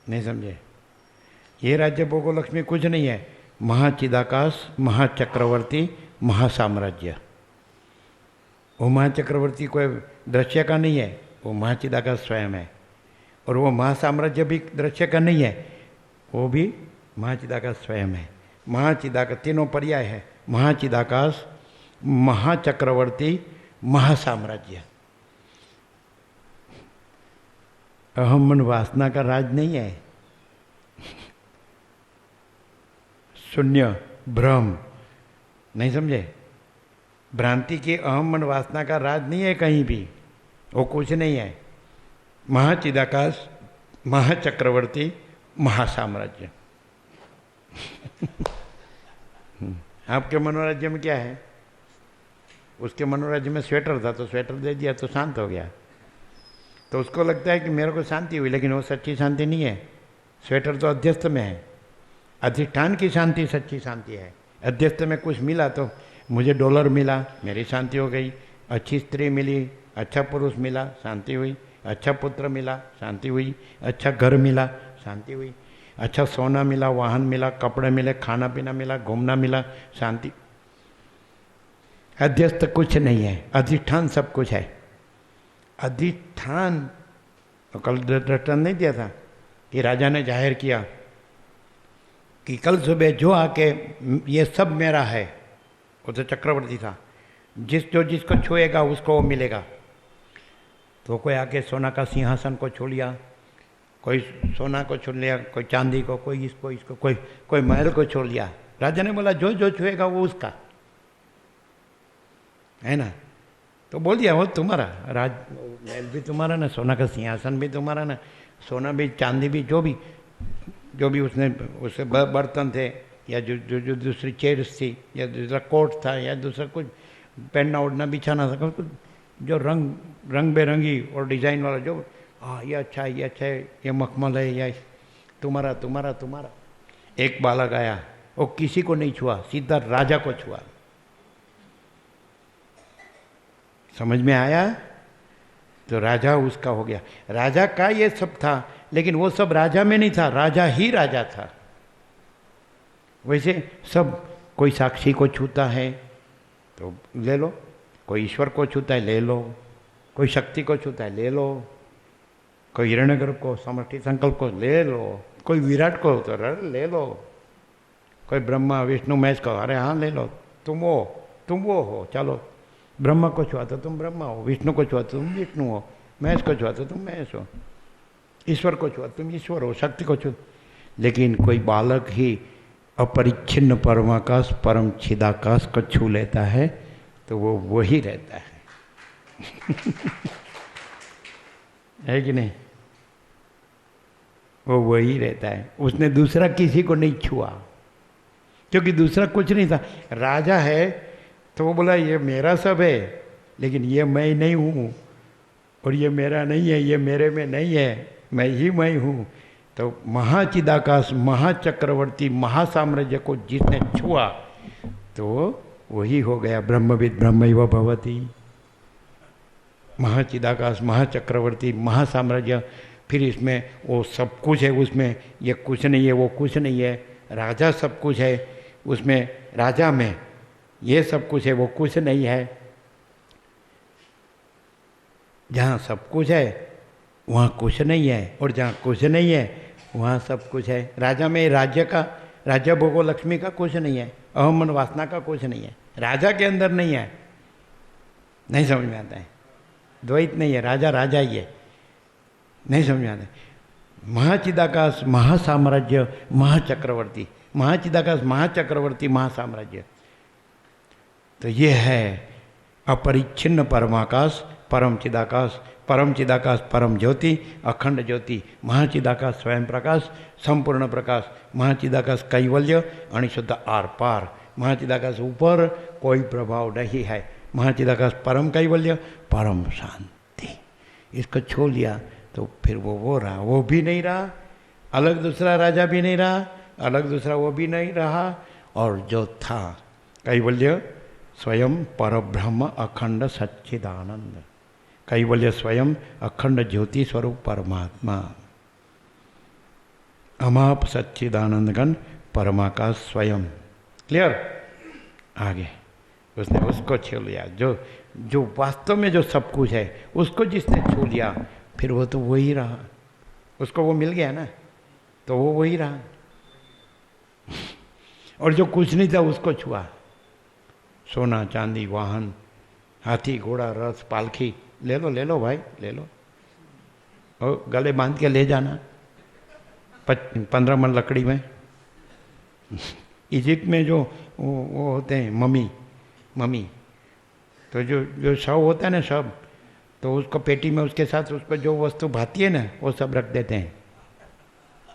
नहीं समझे? ये राज्य भोगो लक्ष्मी कुछ नहीं है, महाचिदाकाश, महाचक्रवर्ती, महासाम्राज्य, वो महाचक्रवर्ती कोई दृश्य का नहीं है, वो महाचिदाकाश स्वयं है। और वो महासाम्राज्य भी दृश्य का नहीं है, वो भी महाचिदाकाश स्वयं है। महाचिदाकाश तीनों पर्याय है, महाचिदाकाश, महाचक्रवर्ती, महासाम्राज्य। अहम मन वासना का राज नहीं है, शून्य भ्रम, नहीं समझे? भ्रांति की अहम मन वासना का राज नहीं है कहीं भी, वो कुछ नहीं है। महाचिदाकाश, महाचक्रवर्ती, महासाम्राज्य। आपके मनोराज्य में क्या है? उसके मनोराज्य में स्वेटर था तो स्वेटर दे दिया तो शांत हो गया, तो उसको लगता है कि मेरे को शांति हुई, लेकिन वो सच्ची शांति नहीं है। स्वेटर तो अध्यस्त में है, अधिष्ठान की शांति सच्ची शांति है। अध्यस्त में कुछ मिला तो मुझे डॉलर मिला, मेरी शांति हो गई। अच्छी स्त्री मिली, अच्छा पुरुष मिला, शांति हुई। अच्छा पुत्र मिला, शांति हुई। अच्छा घर मिला, शांति हुई। अच्छा सोना मिला, वाहन मिला, कपड़े मिले, खाना पीना मिला, घूमना मिला, शांति। अध्यस्त कुछ नहीं है, अधिष्ठान सब कुछ है। अधिष्ठान तो कल दृष्टांत नहीं दिया था कि राजा ने जाहिर किया कि कल सुबह जो आके ये सब मेरा है, वो तो चक्रवर्ती था, जिसको छुएगा उसको वो मिलेगा। तो कोई आके सोना का सिंहासन को छू लिया, कोई सोना को छू लिया, कोई चांदी को, कोई इसको कोई महल को छू लिया। राजा ने बोला जो जो छुएगा वो उसका है ना, तो बोल दिया वो तुम्हारा, राज महल भी तुम्हारा ना, सोना का सिंहासन भी तुम्हारा ना, सोना भी चांदी भी, जो भी उससे बर्तन थे, या जो दूसरी चेयर्स थी, या दूसरा कोट था, या दूसरा कुछ पहनना ओढ़ना बिछाना था, कुछ जो रंग बेरंगी और डिजाइन वाला, जो ये अच्छा है, ये अच्छा है, ये मखमल है, या तुम्हारा तुम्हारा तुम्हारा। एक बालक आया, वो किसी को नहीं छुआ, सीधा राजा को छुआ। समझ में आया? तो राजा उसका हो गया। राजा का ये सब था, लेकिन वो सब राजा में नहीं था, राजा ही राजा था। वैसे सब, कोई साक्षी को छूता है तो ले लो, कोई ईश्वर को छूता है ले लो, कोई शक्ति को छूता है ले लो, कोई हिरण्यगर्भ को, समष्टि संकल्प को ले लो, कोई विराट को तो ले लो, कोई ब्रह्मा विष्णु महेश को, अरे हाँ ले लो, तुम वो हो, चलो। ब्रह्मा को छुआ तो तुम ब्रह्मा हो, विष्णु को छुआ तो तुम विष्णु हो, महेश को छुआ तो तुम महेश हो, ईश्वर को छुआ तुम ईश्वर हो, शक्ति को छुआ। लेकिन कोई बालक ही अपरिच्छिन्न परमाकाश, परम छिदाकाश को छू लेता है तो वो वही रहता है। है कि नहीं? वो वही रहता है, उसने दूसरा किसी को नहीं छुआ, क्योंकि दूसरा कुछ नहीं था। राजा है तो वो बोला ये मेरा सब है, लेकिन ये मैं नहीं हूँ, और ये मेरा नहीं है, ये मेरे में नहीं है, मैं ही मैं हूँ। तो महाचिदाकाश, महाचक्रवर्ती, महासाम्राज्य को जिसने छुआ तो वही हो गया ब्रह्मविद ब्रह्मैव भवति। महाचिदाकाश, महाचक्रवर्ती, महासाम्राज्य, फिर इसमें वो सब कुछ है, उसमें ये कुछ नहीं है, वो कुछ नहीं है। राजा सब कुछ है, उसमें राजा में ये सब कुछ है, वो कुछ नहीं है। जहाँ सब कुछ है वहाँ कुछ नहीं है, और जहाँ कुछ नहीं है वहाँ सब कुछ है। राजा में राज्य भोगो लक्ष्मी का कुछ नहीं है, अहम मन वासना का कुछ नहीं है, राजा के अंदर नहीं है। नहीं समझ में आता है, द्वैत नहीं है, राजा ही है, नहीं समझ में आता है। महाचिदाकाश, महासाम्राज्य, महाचक्रवर्ती, महाचिदाकाश, महाचक्रवर्ती, महासाम्राज्य, तो ये है अपरिच्छिन्न परमाकाश, परम चिदाकाश, परम ज्योति, अखंड ज्योति, महाचिदाकाश स्वयं प्रकाश, संपूर्ण प्रकाश, महाचिदाकाश कैवल्य, अणिशुद्ध आर पार, महाचिदाकाश ऊपर कोई प्रभाव नहीं है, महाचिदाकाश परम कैवल्य, परम शांति। इसको छू लिया तो फिर वो रहा, वो भी नहीं रहा, अलग दूसरा राजा भी नहीं रहा, अलग दूसरा वो भी नहीं रहा, और जो था कैवल्य स्वयं परब्रह्म अखंड सच्चिदानंद, कैवल्य स्वयं अखंड ज्योति स्वरूप परमात्मा, अमाप सच्चिदानंदगण परमाकाश स्वयं। क्लियर? आगे उसने उसको छू लिया, जो जो वास्तव में जो सब कुछ है उसको जिसने छू लिया फिर वो तो वही रहा, उसको वो मिल गया ना, तो वो वही रहा। और जो कुछ नहीं था उसको छुआ, सोना चांदी वाहन हाथी घोड़ा रथ पालकी ले लो भाई ले लो, और गले बांध के ले जाना 15 मन लकड़ी में। इजिप्ट में जो वो होते हैं मम्मी, तो जो शव होता है ना शव, तो उसको पेटी में उसके साथ उस पर जो वस्तु भाती है ना वो सब रख देते हैं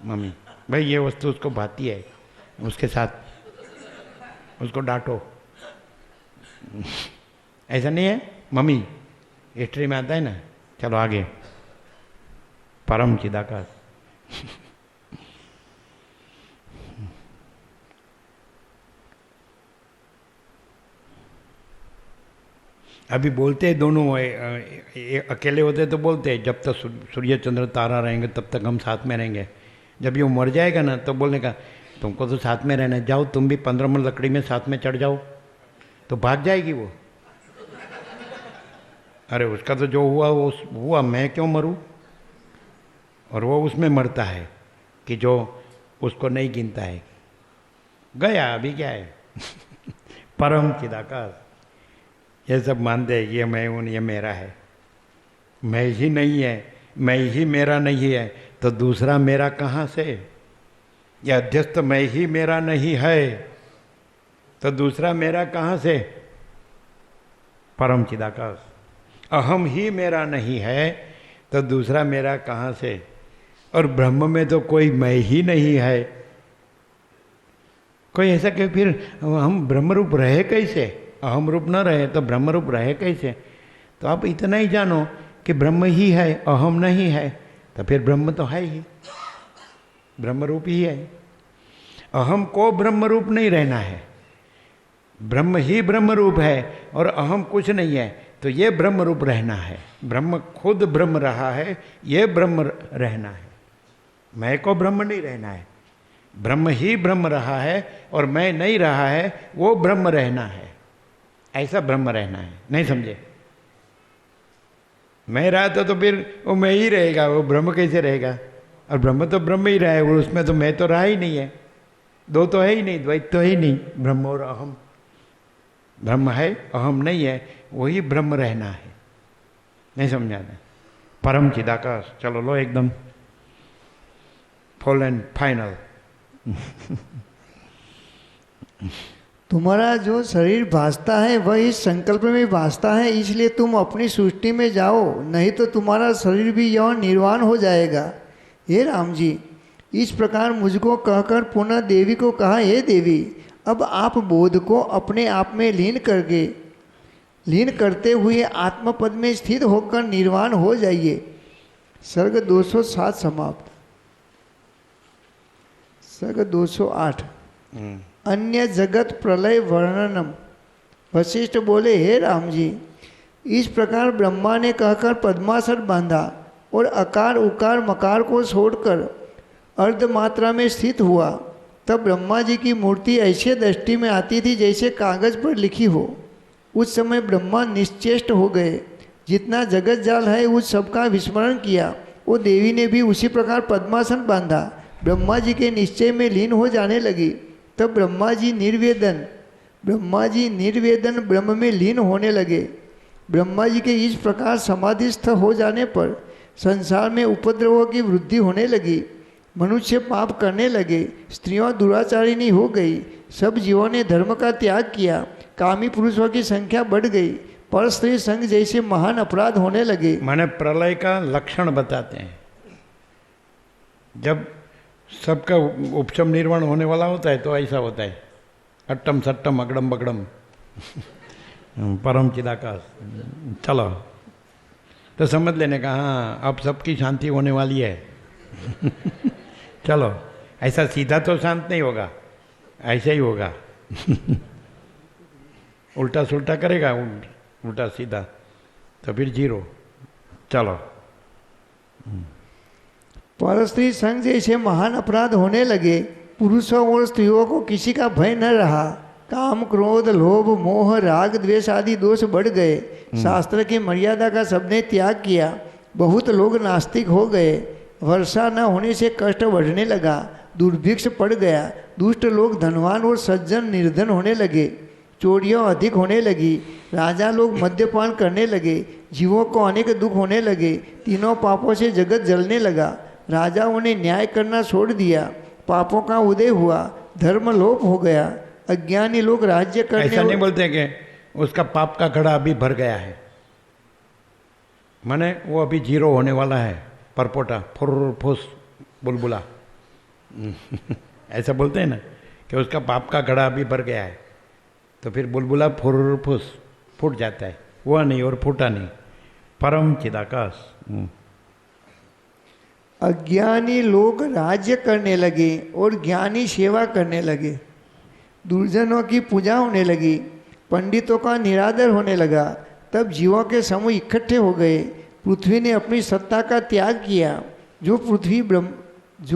मम्मी, भाई ये वस्तु उसको भाती है, उसके साथ उसको डांटो। ऐसा नहीं है मम्मी, हिस्ट्री में आता है ना। चलो आगे, परम चिदाकाश। अभी बोलते हैं दोनों, अकेले होते तो बोलते हैं जब तक सूर्य चंद्र तारा रहेंगे तब तक हम साथ में रहेंगे। जब ये मर जाएगा ना तो बोलने का तुमको तो साथ में रहना है, जाओ तुम भी 15 मन लकड़ी में साथ में चढ़ जाओ, तो भाग जाएगी वो। अरे उसका तो जो हुआ वो हुआ, मैं क्यों मरूं? और वो उसमें मरता है कि जो उसको नहीं गिनता है, गया अभी क्या है। परम चिदाकाश। ये सब मानते हैं ये मैं हूँ, ये मेरा है। मैं ही नहीं है, मैं ही मेरा नहीं है तो दूसरा मेरा कहाँ से? यह अध्यस्त मैं ही मेरा नहीं है तो दूसरा मेरा कहाँ से? परम चिदाकाश। अहम ही मेरा नहीं है तो दूसरा मेरा कहाँ से? और ब्रह्म में तो कोई मैं ही नहीं है। कोई ऐसा कि फिर हम ब्रह्मरूप रहे कैसे? अहम रूप न रहे तो ब्रह्मरूप रहे कैसे? तो आप इतना ही जानो कि ब्रह्म ही है, अहम नहीं है, तो फिर ब्रह्म तो है ही, ब्रह्मरूप ही है। अहम को ब्रह्मरूप नहीं रहना है, ब्रह्म ही ब्रह्मरूप है और अहम कुछ नहीं है, तो ये ब्रह्मरूप रहना है। ब्रह्म खुद ब्रह्म रहा है, ये ब्रह्म रहना है, मैं को ब्रह्म नहीं रहना है। ब्रह्म ही ब्रह्म रहा है और मैं नहीं रहा है, वो ब्रह्म रहना है, ऐसा ब्रह्म रहना है। नहीं समझे? मैं रहा तो फिर वो मैं ही रहेगा, वो ब्रह्म कैसे रहेगा? और ब्रह्म तो ब्रह्म ही रहा है, वो उसमें तो मैं तो रहा ही नहीं है, दो तो है ही नहीं, द्वैत तो है ही नहीं, ब्रह्म और अहम। ब्रह्म है, अहम नहीं है, वही ब्रह्म रहना है। नहीं समझा था? परम चिदाकाश। चलो लो एकदम फुल एंड फाइनल। तुम्हारा जो शरीर भासता है वह इस संकल्प में भासता है, इसलिए तुम अपनी सृष्टि में जाओ, नहीं तो तुम्हारा शरीर भी यौन निर्वाण हो जाएगा। हे राम जी, इस प्रकार मुझको कहकर पुनः देवी को कहा, हे देवी, अब आप बोध को अपने आप में लीन करते हुए आत्मपद में स्थित होकर निर्वाण हो जाइए। सर्ग 207 समाप्त। सर्ग 208 अन्य जगत प्रलय वर्णनम। वशिष्ठ बोले, हे राम जी, इस प्रकार ब्रह्मा ने कहकर पद्मासन बांधा और अकार उकार मकार को छोड़कर अर्ध मात्रा में स्थित हुआ। तब ब्रह्मा जी की मूर्ति ऐसे दृष्टि में आती थी जैसे कागज पर लिखी हो। उस समय ब्रह्मा निश्चेष्ट हो गए, जितना जगत जाल है उस सबका विस्मरण किया। वो देवी ने भी उसी प्रकार पद्मासन बांधा, ब्रह्मा जी के निश्चय में लीन हो जाने लगी। तब ब्रह्मा जी निर्वेदन ब्रह्म में लीन होने लगे। ब्रह्मा जी के इस प्रकार समाधिस्थ हो जाने पर संसार में उपद्रवों की वृद्धि होने लगी। मनुष्य पाप करने लगे, स्त्रियों दुराचारिणी हो गई, सब जीवों ने धर्म का त्याग किया, कामी पुरुषों की संख्या बढ़ गई, पर स्त्री संग जैसे महान अपराध होने लगे। माने प्रलय का लक्षण बताते हैं। जब सबका उपशम निर्वाण होने वाला होता है तो ऐसा होता है, अट्टम सट्टम अगड़म बगड़म। परम चिदाकाश। चलो तो समझ लेने का, हाँ अब सबकी शांति होने वाली है। चलो, ऐसा सीधा तो शांत नहीं होगा, ऐसा ही होगा। उल्टा सुल्टा करेगा, उल्टा सीधा, तो फिर जीरो। चलो। पर स्त्री संग जैसे महान अपराध होने लगे, पुरुषों और स्त्रियों को किसी का भय न रहा, काम क्रोध लोभ मोह राग द्वेष आदि दोष बढ़ गए। शास्त्र की मर्यादा का सबने त्याग किया। बहुत लोग नास्तिक हो गए। वर्षा न होने से कष्ट बढ़ने लगा। दुर्भिक्ष पड़ गया। दुष्ट लोग धनवान और सज्जन निर्धन होने लगे। चोरियां अधिक होने लगी। राजा लोग मद्यपान करने लगे। जीवों को अनेक दुख होने लगे। तीनों पापों से जगत जलने लगा। राजाओं ने न्याय करना छोड़ दिया। पापों का उदय हुआ। धर्म लोप हो गया। अज्ञानी लोग राज्य करने ऐसा नहीं बोलते कि उसका पाप का घड़ा अभी भर गया है, माने वो अभी जीरो होने वाला है, परपोटा फुर फुस बुलबुला ऐसा बोलते हैं ना कि उसका पाप का घड़ा अभी भर गया है, तो फिर बुलबुला फुर फुस फूट जाता है। वह नहीं और फूटा नहीं, परम चिदाकाश। अज्ञानी लोग राज्य करने लगे और ज्ञानी सेवा करने लगे। दुर्जनों की पूजा होने लगी। पंडितों का निरादर होने लगा। तब जीवों के समूह इकट्ठे हो गए। पृथ्वी ने अपनी सत्ता का त्याग किया। जो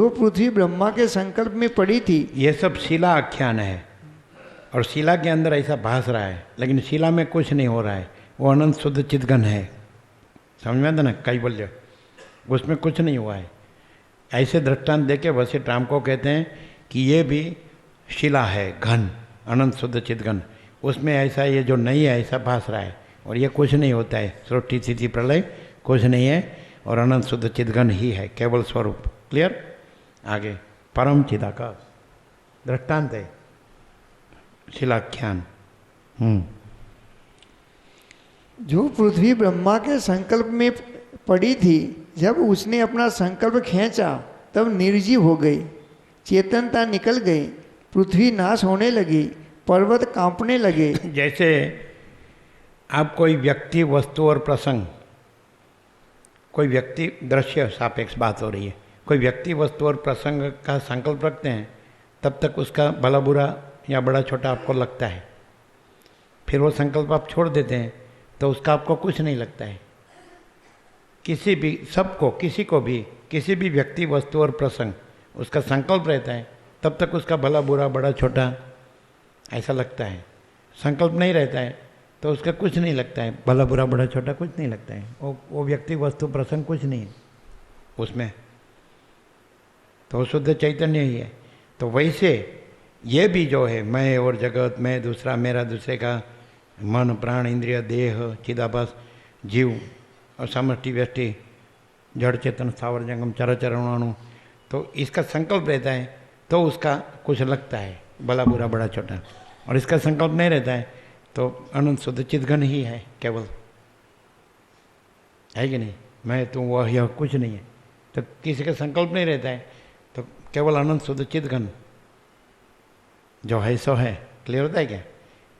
पृथ्वी ब्रह्मा के संकल्प में पड़ी थी। ये सब शिला आख्यान है और शिला के अंदर ऐसा भास रहा है, लेकिन शिला में कुछ नहीं हो रहा है। वो अनंत शुद्ध चितघन है, समझ में आता ना, कैवल्य, उसमें कुछ नहीं हुआ है। ऐसे दृष्टांत देके वशिष्ठ राम को कहते हैं कि ये भी शिला है, घन, अनंत शुद्ध चितघन, उसमें ऐसा ये जो नहीं है ऐसा भास रहा है, और ये कुछ नहीं होता है। सृष्टि स्थिति प्रलय कुछ नहीं है, और अनंत शुद्ध चितघन ही है, केवल स्वरूप। क्लियर? आगे परम चिदाकाश दृष्टांत है, शिलाख्यान। जो पृथ्वी ब्रह्मा के संकल्प में पड़ी थी, जब उसने अपना संकल्प खींचा तब निर्जीव हो गई। चेतनता निकल गई। पृथ्वी नाश होने लगी। पर्वत कांपने लगे। जैसे आप कोई व्यक्ति, वस्तु और प्रसंग, कोई व्यक्ति, दृश्य सापेक्ष बात हो रही है, कोई व्यक्ति, वस्तु और प्रसंग का संकल्प रखते हैं, तब तक उसका भला बुरा या बड़ा छोटा आपको लगता है। फिर वो संकल्प आप छोड़ देते हैं तो उसका आपको कुछ नहीं लगता है। किसी भी, सबको, किसी को भी, किसी भी व्यक्ति, वस्तु और प्रसंग, उसका संकल्प रहता है तब तक उसका भला बुरा बड़ा छोटा ऐसा लगता है। संकल्प नहीं रहता है तो उसका कुछ नहीं लगता है, भला बुरा बड़ा छोटा कुछ नहीं लगता है। वो व्यक्ति, वस्तु, प्रसंग कुछ नहीं है उसमें, तो शुद्ध चैतन्य ही है। तो वैसे ये भी जो है, मैं और जगत, मैं दूसरा, मेरा दूसरे का, मन प्राण इंद्रिय देह चिदाभास जीव और समष्टि व्यष्टि जड़ चेतन स्थावर जंगम चराचर अणु, तो इसका संकल्प रहता है तो उसका कुछ लगता है, भला बुरा बड़ा छोटा। और इसका संकल्प नहीं रहता है तो अनंत शुद्ध चितघन ही है, केवल है कि नहीं, मैं तू वह यह कुछ नहीं है। तो किसी का संकल्प नहीं रहता है तो केवल अनंत शुद्ध चितघन जो है सो है। क्लियर होता है क्या?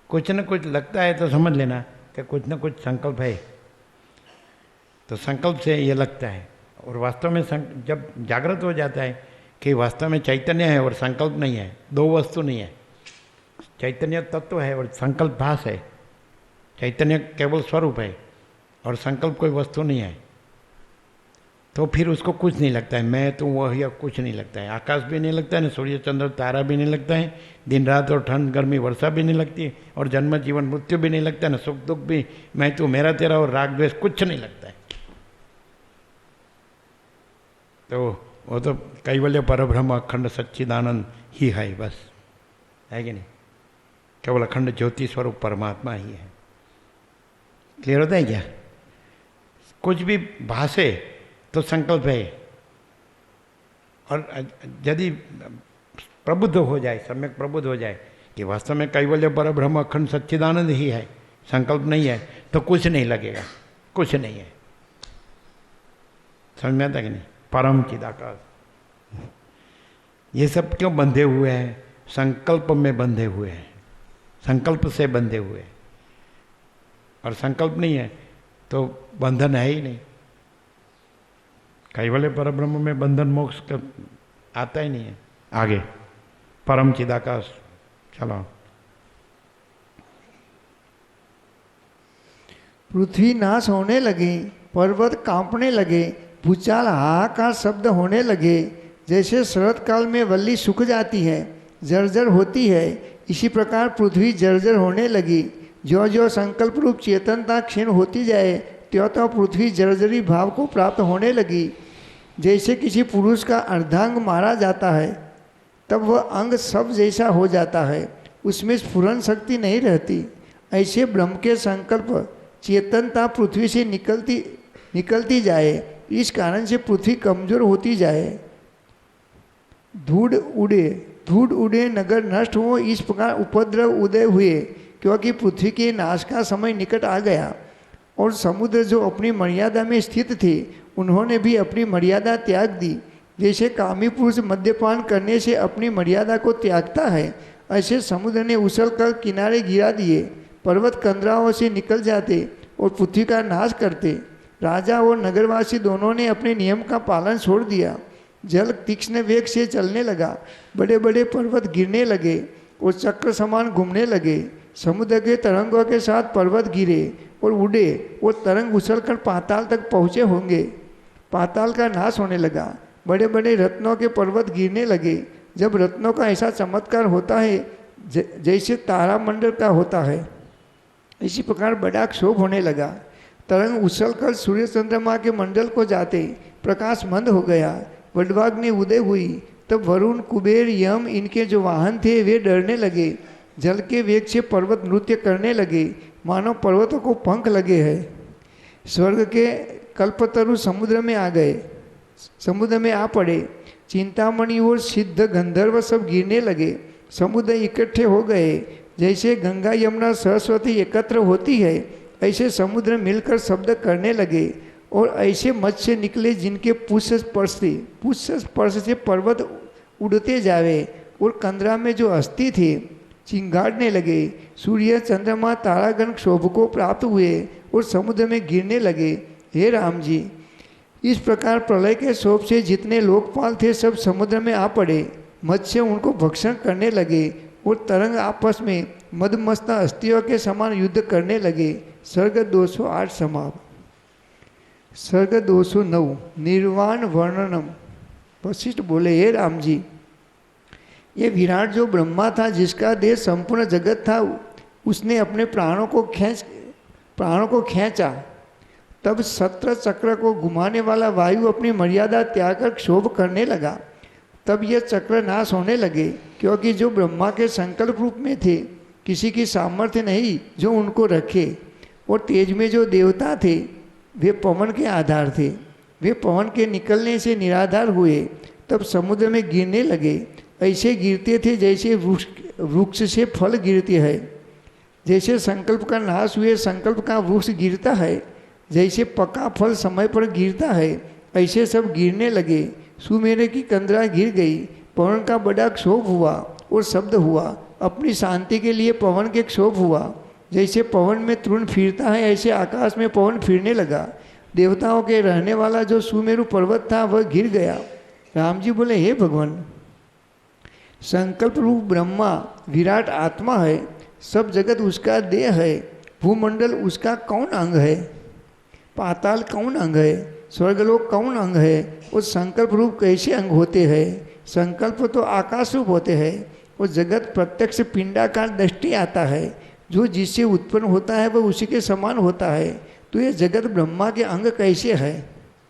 कुछ न कुछ लगता है तो समझ लेना कि कुछ न कुछ संकल्प है, तो संकल्प से ये लगता है। और वास्तव में जब जागृत हो जाता है कि वास्तव में चैतन्य है और संकल्प नहीं है, दो वस्तु नहीं है, चैतन्य तत्व है और संकल्प भास है। चैतन्य केवल स्वरूप है और संकल्प कोई वस्तु नहीं है, तो फिर उसको कुछ नहीं लगता है, मैं तो वह या कुछ नहीं लगता है। आकाश भी नहीं लगता है, न सूर्य चंद्र तारा भी नहीं लगता है, दिन रात और ठंड गर्मी वर्षा भी नहीं लगती है, और जन्म जीवन मृत्यु भी नहीं लगता है, न सुख दुख भी, मैं तो मेरा तेरा और राग द्वेष कुछ नहीं लगता है। तो वो तो कैवल्य परब्रह्म अखंड सच्चिदानंद ही है, बस, है कि नहीं? केवल अखंड ज्योति स्वरूप परमात्मा ही है। क्लियर होता है क्या? कुछ भी भाषे तो संकल्प है, और यदि प्रबुद्ध हो जाए, सम्यक प्रबुद्ध हो जाए कि वास्तव में कैवल्य परब्रह्म अखंड सच्चिदानंद ही है, संकल्प नहीं है, तो कुछ नहीं लगेगा, कुछ नहीं है। समझ में आता कि नहीं? परम चिदाकाश। ये सब क्यों बंधे हुए हैं? संकल्प में बंधे हुए हैं, संकल्प से बंधे हुए हैं। और संकल्प नहीं है तो बंधन है ही नहीं। कैवल्य परब्रह्म में बंधन मोक्ष का आता ही नहीं है। आगे परम चिदाकाश। चलो, पृथ्वी नाश होने लगी। पर्वत कांपने लगे। भूचाल हाहाकार शब्द होने लगे। जैसे शरद काल में वल्ली सूख जाती है, जर्जर होती है, इसी प्रकार पृथ्वी जर्जर होने लगी। जो जो संकल्प रूप चेतनता क्षीण होती जाए त्यों त्यों पृथ्वी जर्जरी भाव को प्राप्त होने लगी। जैसे किसी पुरुष का अर्धांग मारा जाता है तब वह अंग सब जैसा हो जाता है, उसमें स्फुरन शक्ति नहीं रहती। ऐसे ब्रह्म के संकल्प चेतनता पृथ्वी से निकलती जाए, इस कारण से पृथ्वी कमजोर होती जाए। धूड़ उड़े नगर नष्ट हो, इस प्रकार उपद्रव उदय हुए, क्योंकि पृथ्वी के नाश का समय निकट आ गया। और समुद्र जो अपनी मर्यादा में स्थित थे उन्होंने भी अपनी मर्यादा त्याग दी। जैसे कामी पुरुष मद्यपान करने से अपनी मर्यादा को त्यागता है, ऐसे समुद्र ने उछल कर किनारे गिरा दिए। पर्वत कंदराओं से निकल जाते और पृथ्वी का नाश करते। राजा और नगरवासी दोनों ने अपने नियम का पालन छोड़ दिया। जल तीक्ष्ण वेग से चलने लगा, बड़े बड़े पर्वत गिरने लगे और चक्र समान घूमने लगे। समुद्र के तरंगों के साथ पर्वत गिरे और उड़े और तरंग उछलकर पाताल तक पहुँचे होंगे। पाताल का नाश होने लगा, बड़े बड़े रत्नों के पर्वत गिरने लगे। जब रत्नों का ऐसा चमत्कार होता है जैसे तारामंडल का होता है, इसी प्रकार बड़ा क्षोभ होने लगा। तरंग उछलकर सूर्य चंद्रमा के मंडल को जाते प्रकाश मंद हो गया। वडवाग्नि उदय हुई, तब वरुण कुबेर यम इनके जो वाहन थे वे डरने लगे। जल के वेग से पर्वत नृत्य करने लगे, मानो पर्वतों को पंख लगे हैं। स्वर्ग के कल्पतरु समुद्र में आ गए, समुद्र में आ पड़े। चिंतामणि और सिद्ध गंधर्व सब गिरने लगे। समुद्र इकट्ठे हो गए। जैसे गंगा यमुना सरस्वती एकत्र होती है, ऐसे समुद्र मिलकर शब्द करने लगे। और ऐसे मत्स्य निकले जिनके पुष्प स्पर्श से पर्वत उड़ते जावे और कंदरा में जो अस्थि थे चिंगाड़ने लगे। सूर्य चंद्रमा तारागण क्षोभ को प्राप्त हुए और समुद्र में गिरने लगे। हे राम जी, इस प्रकार प्रलय के क्षोभ से जितने लोकपाल थे सब समुद्र में आ पड़े। मत्स्य उनको भक्षण करने लगे और तरंग आपस में मदमस्त अस्थियों के समान युद्ध करने लगे। सर्ग 208 समाप्त। सर्ग 209 निर्वाण वर्णनम। वशिष्ठ बोले, हे राम जी, ये विराट जो ब्रह्मा था, जिसका देह संपूर्ण जगत था, उसने अपने प्राणों को खींचा। तब सत्र चक्र को घुमाने वाला वायु अपनी मर्यादा त्याग कर क्षोभ करने लगा। तब ये चक्र नाश होने लगे, क्योंकि जो ब्रह्मा के संकल्प रूप में थे, किसी की सामर्थ्य नहीं जो उनको रखे। और तेज में जो देवता थे वे पवन के आधार थे। वे पवन के निकलने से निराधार हुए, तब समुद्र में गिरने लगे। ऐसे गिरते थे जैसे वृक्ष से फल गिरते हैं। जैसे संकल्प का नाश हुए संकल्प का वृक्ष गिरता है, जैसे पका फल समय पर गिरता है, ऐसे सब गिरने लगे। सुमेरे की कंदरा गिर गई। पवन का बड़ा क्षोभ हुआ और शब्द हुआ। अपनी शांति के लिए पवन के क्षोभ हुआ। जैसे पवन में तृण फिरता है, ऐसे आकाश में पवन फिरने लगा। देवताओं के रहने वाला जो सुमेरु पर्वत था वह गिर गया। राम जी बोले, हे भगवान, संकल्प रूप ब्रह्मा विराट आत्मा है, सब जगत उसका देह है। भूमंडल उसका कौन अंग है? पाताल कौन अंग है? स्वर्गलोक कौन अंग है? और संकल्प रूप कैसे अंग होते हैं? संकल्प तो आकाश रूप होते हैं और जगत प्रत्यक्ष पिंडाकार दृष्टि आता है। जो जिससे उत्पन्न होता है वह उसी के समान होता है। तो ये जगत ब्रह्मा के अंग कैसे है?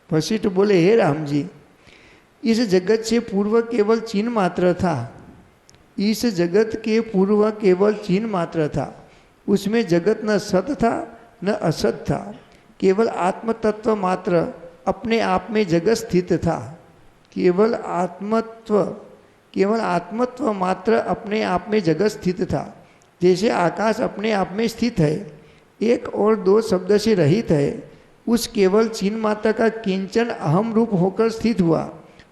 वशिष्ठ बोले, हे राम जी, इस जगत से पूर्व केवल चिन्ह मात्र था। इस जगत के पूर्व केवल चिन्ह मात्र था। उसमें जगत न सत था न असत था। केवल आत्म तत्व मात्र अपने आप में जगत स्थित था। केवल आत्मत्व मात्र अपने आप में जगत स्थित था। जैसे आकाश अपने आप में स्थित है, एक और दो शब्द से रहित है, उस केवल चिन्ह मात्र का किंचन अहम रूप होकर स्थित हुआ।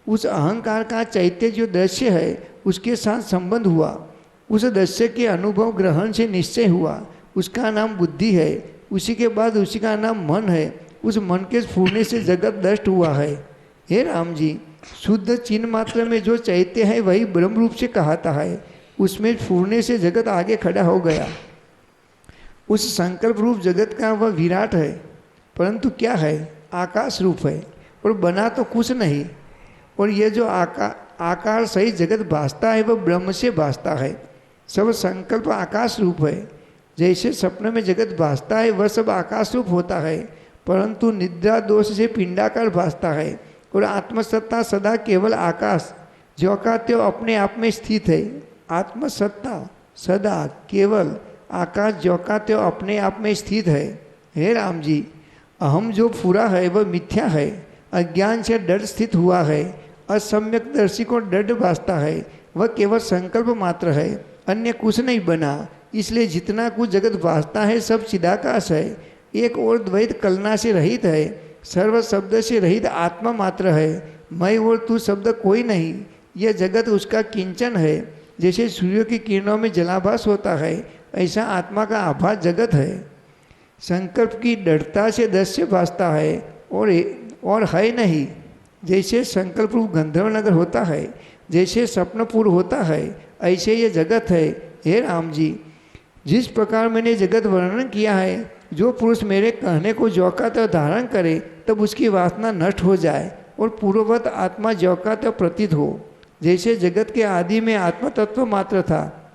उस अहंकार का चैत्य जो दृश्य है उसके साथ संबंध हुआ। उस दृश्य के अनुभव ग्रहण से निश्चय हुआ। उसका नाम बुद्धि है। उसी के बाद उसी का नाम मन है। उस मन के स्फुरने से जगत नष्ट हुआ है। हे राम जी, शुद्ध चिन्ह मात्र में जो चैत्य है वही ब्रह्म रूप से कहता है। उसमें स्फुरने से जगत आगे खड़ा हो गया। उस संकल्प रूप जगत का वह विराट है, परंतु क्या है? आकाश रूप है और बना तो कुछ नहीं। और यह जो आकार सहित जगत भासता है वह ब्रह्म से भासता है। सब संकल्प आकाश रूप है। जैसे स्वप्न में जगत भासता है वह सब आकाश रूप होता है, परंतु निद्रा दोष से पिंडाकार भासता है। और आत्मसत्ता सदा केवल आकाश जो का त्यों अपने आप में स्थित है। आत्मसत्ता सदा केवल आकाश जो का त्यों अपने आप में स्थित है। हे राम जी, अहम जो पूरा है वह मिथ्या है, अज्ञान से डर स्थित हुआ है। असम्यक दर्शी को डर भासता है, वह केवल संकल्प मात्र है, अन्य कुछ नहीं बना। इसलिए जितना कुछ जगत भासता है सब चिदाकाश है। एक और द्वैत कलना से रहित है, सर्व शब्द से रहित आत्मा मात्र है। मैं और तू शब्द कोई नहीं, यह जगत उसका किंचन है। जैसे सूर्य की किरणों में जलाभास होता है, ऐसा आत्मा का आभास जगत है। संकल्प की दृढ़ता से दृश्य भासता है और है नहीं। जैसे संकल्प रूप गंधर्वनगर होता है, जैसे स्वप्नपुर होता है, ऐसे ये जगत है। हे राम जी, जिस प्रकार मैंने जगत वर्णन किया है, जो पुरुष मेरे कहने को जौका तो धारण करे तब उसकी वासना नष्ट हो जाए और पूर्ववत आत्मा जौका तो प्रतीत हो। जैसे जगत के आदि में आत्मा तत्व मात्र था,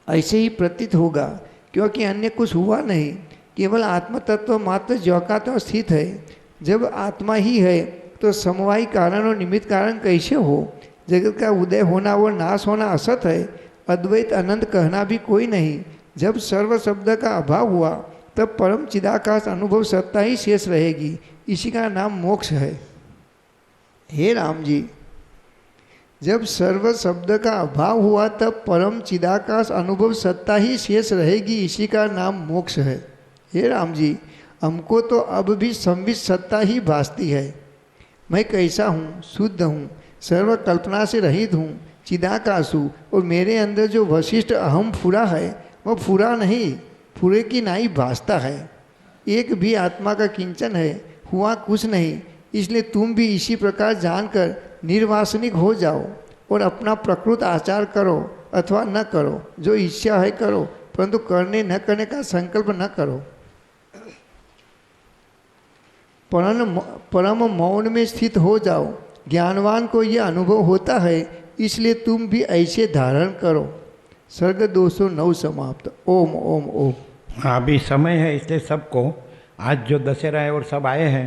ऐसे ही प्रतीत होगा, क्योंकि अन्य कुछ हुआ नहीं, केवल आत्म तत्व मात्र जौका तो स्थित है। जब आत्मा ही है तो समवायी कारण और निमित्त कारण कैसे हो? जगत का उदय होना और नाश होना असत है, अद्वैत अनंत कहना भी कोई नहीं। जब सर्व शब्द का अभाव हुआ तब परम चिदाकाश अनुभव सत्ता ही शेष रहेगी, इसी का नाम मोक्ष है। हे राम जी, जब सर्व शब्द का अभाव हुआ तब परम चिदाकाश अनुभव सत्ता ही शेष रहेगी, इसी का नाम मोक्ष है। हे राम जी, हमको तो अब भी संवित सत्ता ही भासती है। मैं कैसा हूँ? शुद्ध हूँ, सर्व कल्पना से रहित हूँ, चिदाकाश हूँ। और मेरे अंदर जो वशिष्ठ अहम फुरा है वह फुरा नहीं, फुरे की नाई भासता है। एक भी आत्मा का किंचन है, हुआ कुछ नहीं। इसलिए तुम भी इसी प्रकार जानकर निर्वासनिक हो जाओ और अपना प्रकृत आचार करो अथवा न करो। जो इच्छा है करो, परंतु करने न करने का संकल्प न करो। परम मौन में स्थित हो जाओ। ज्ञानवान को यह अनुभव होता है, इसलिए तुम भी ऐसे धारण करो। सर्ग 209 समाप्त। ओम ओम ओम। हाँ, अभी समय है, इसलिए सबको आज जो दशहरा है और सब आए हैं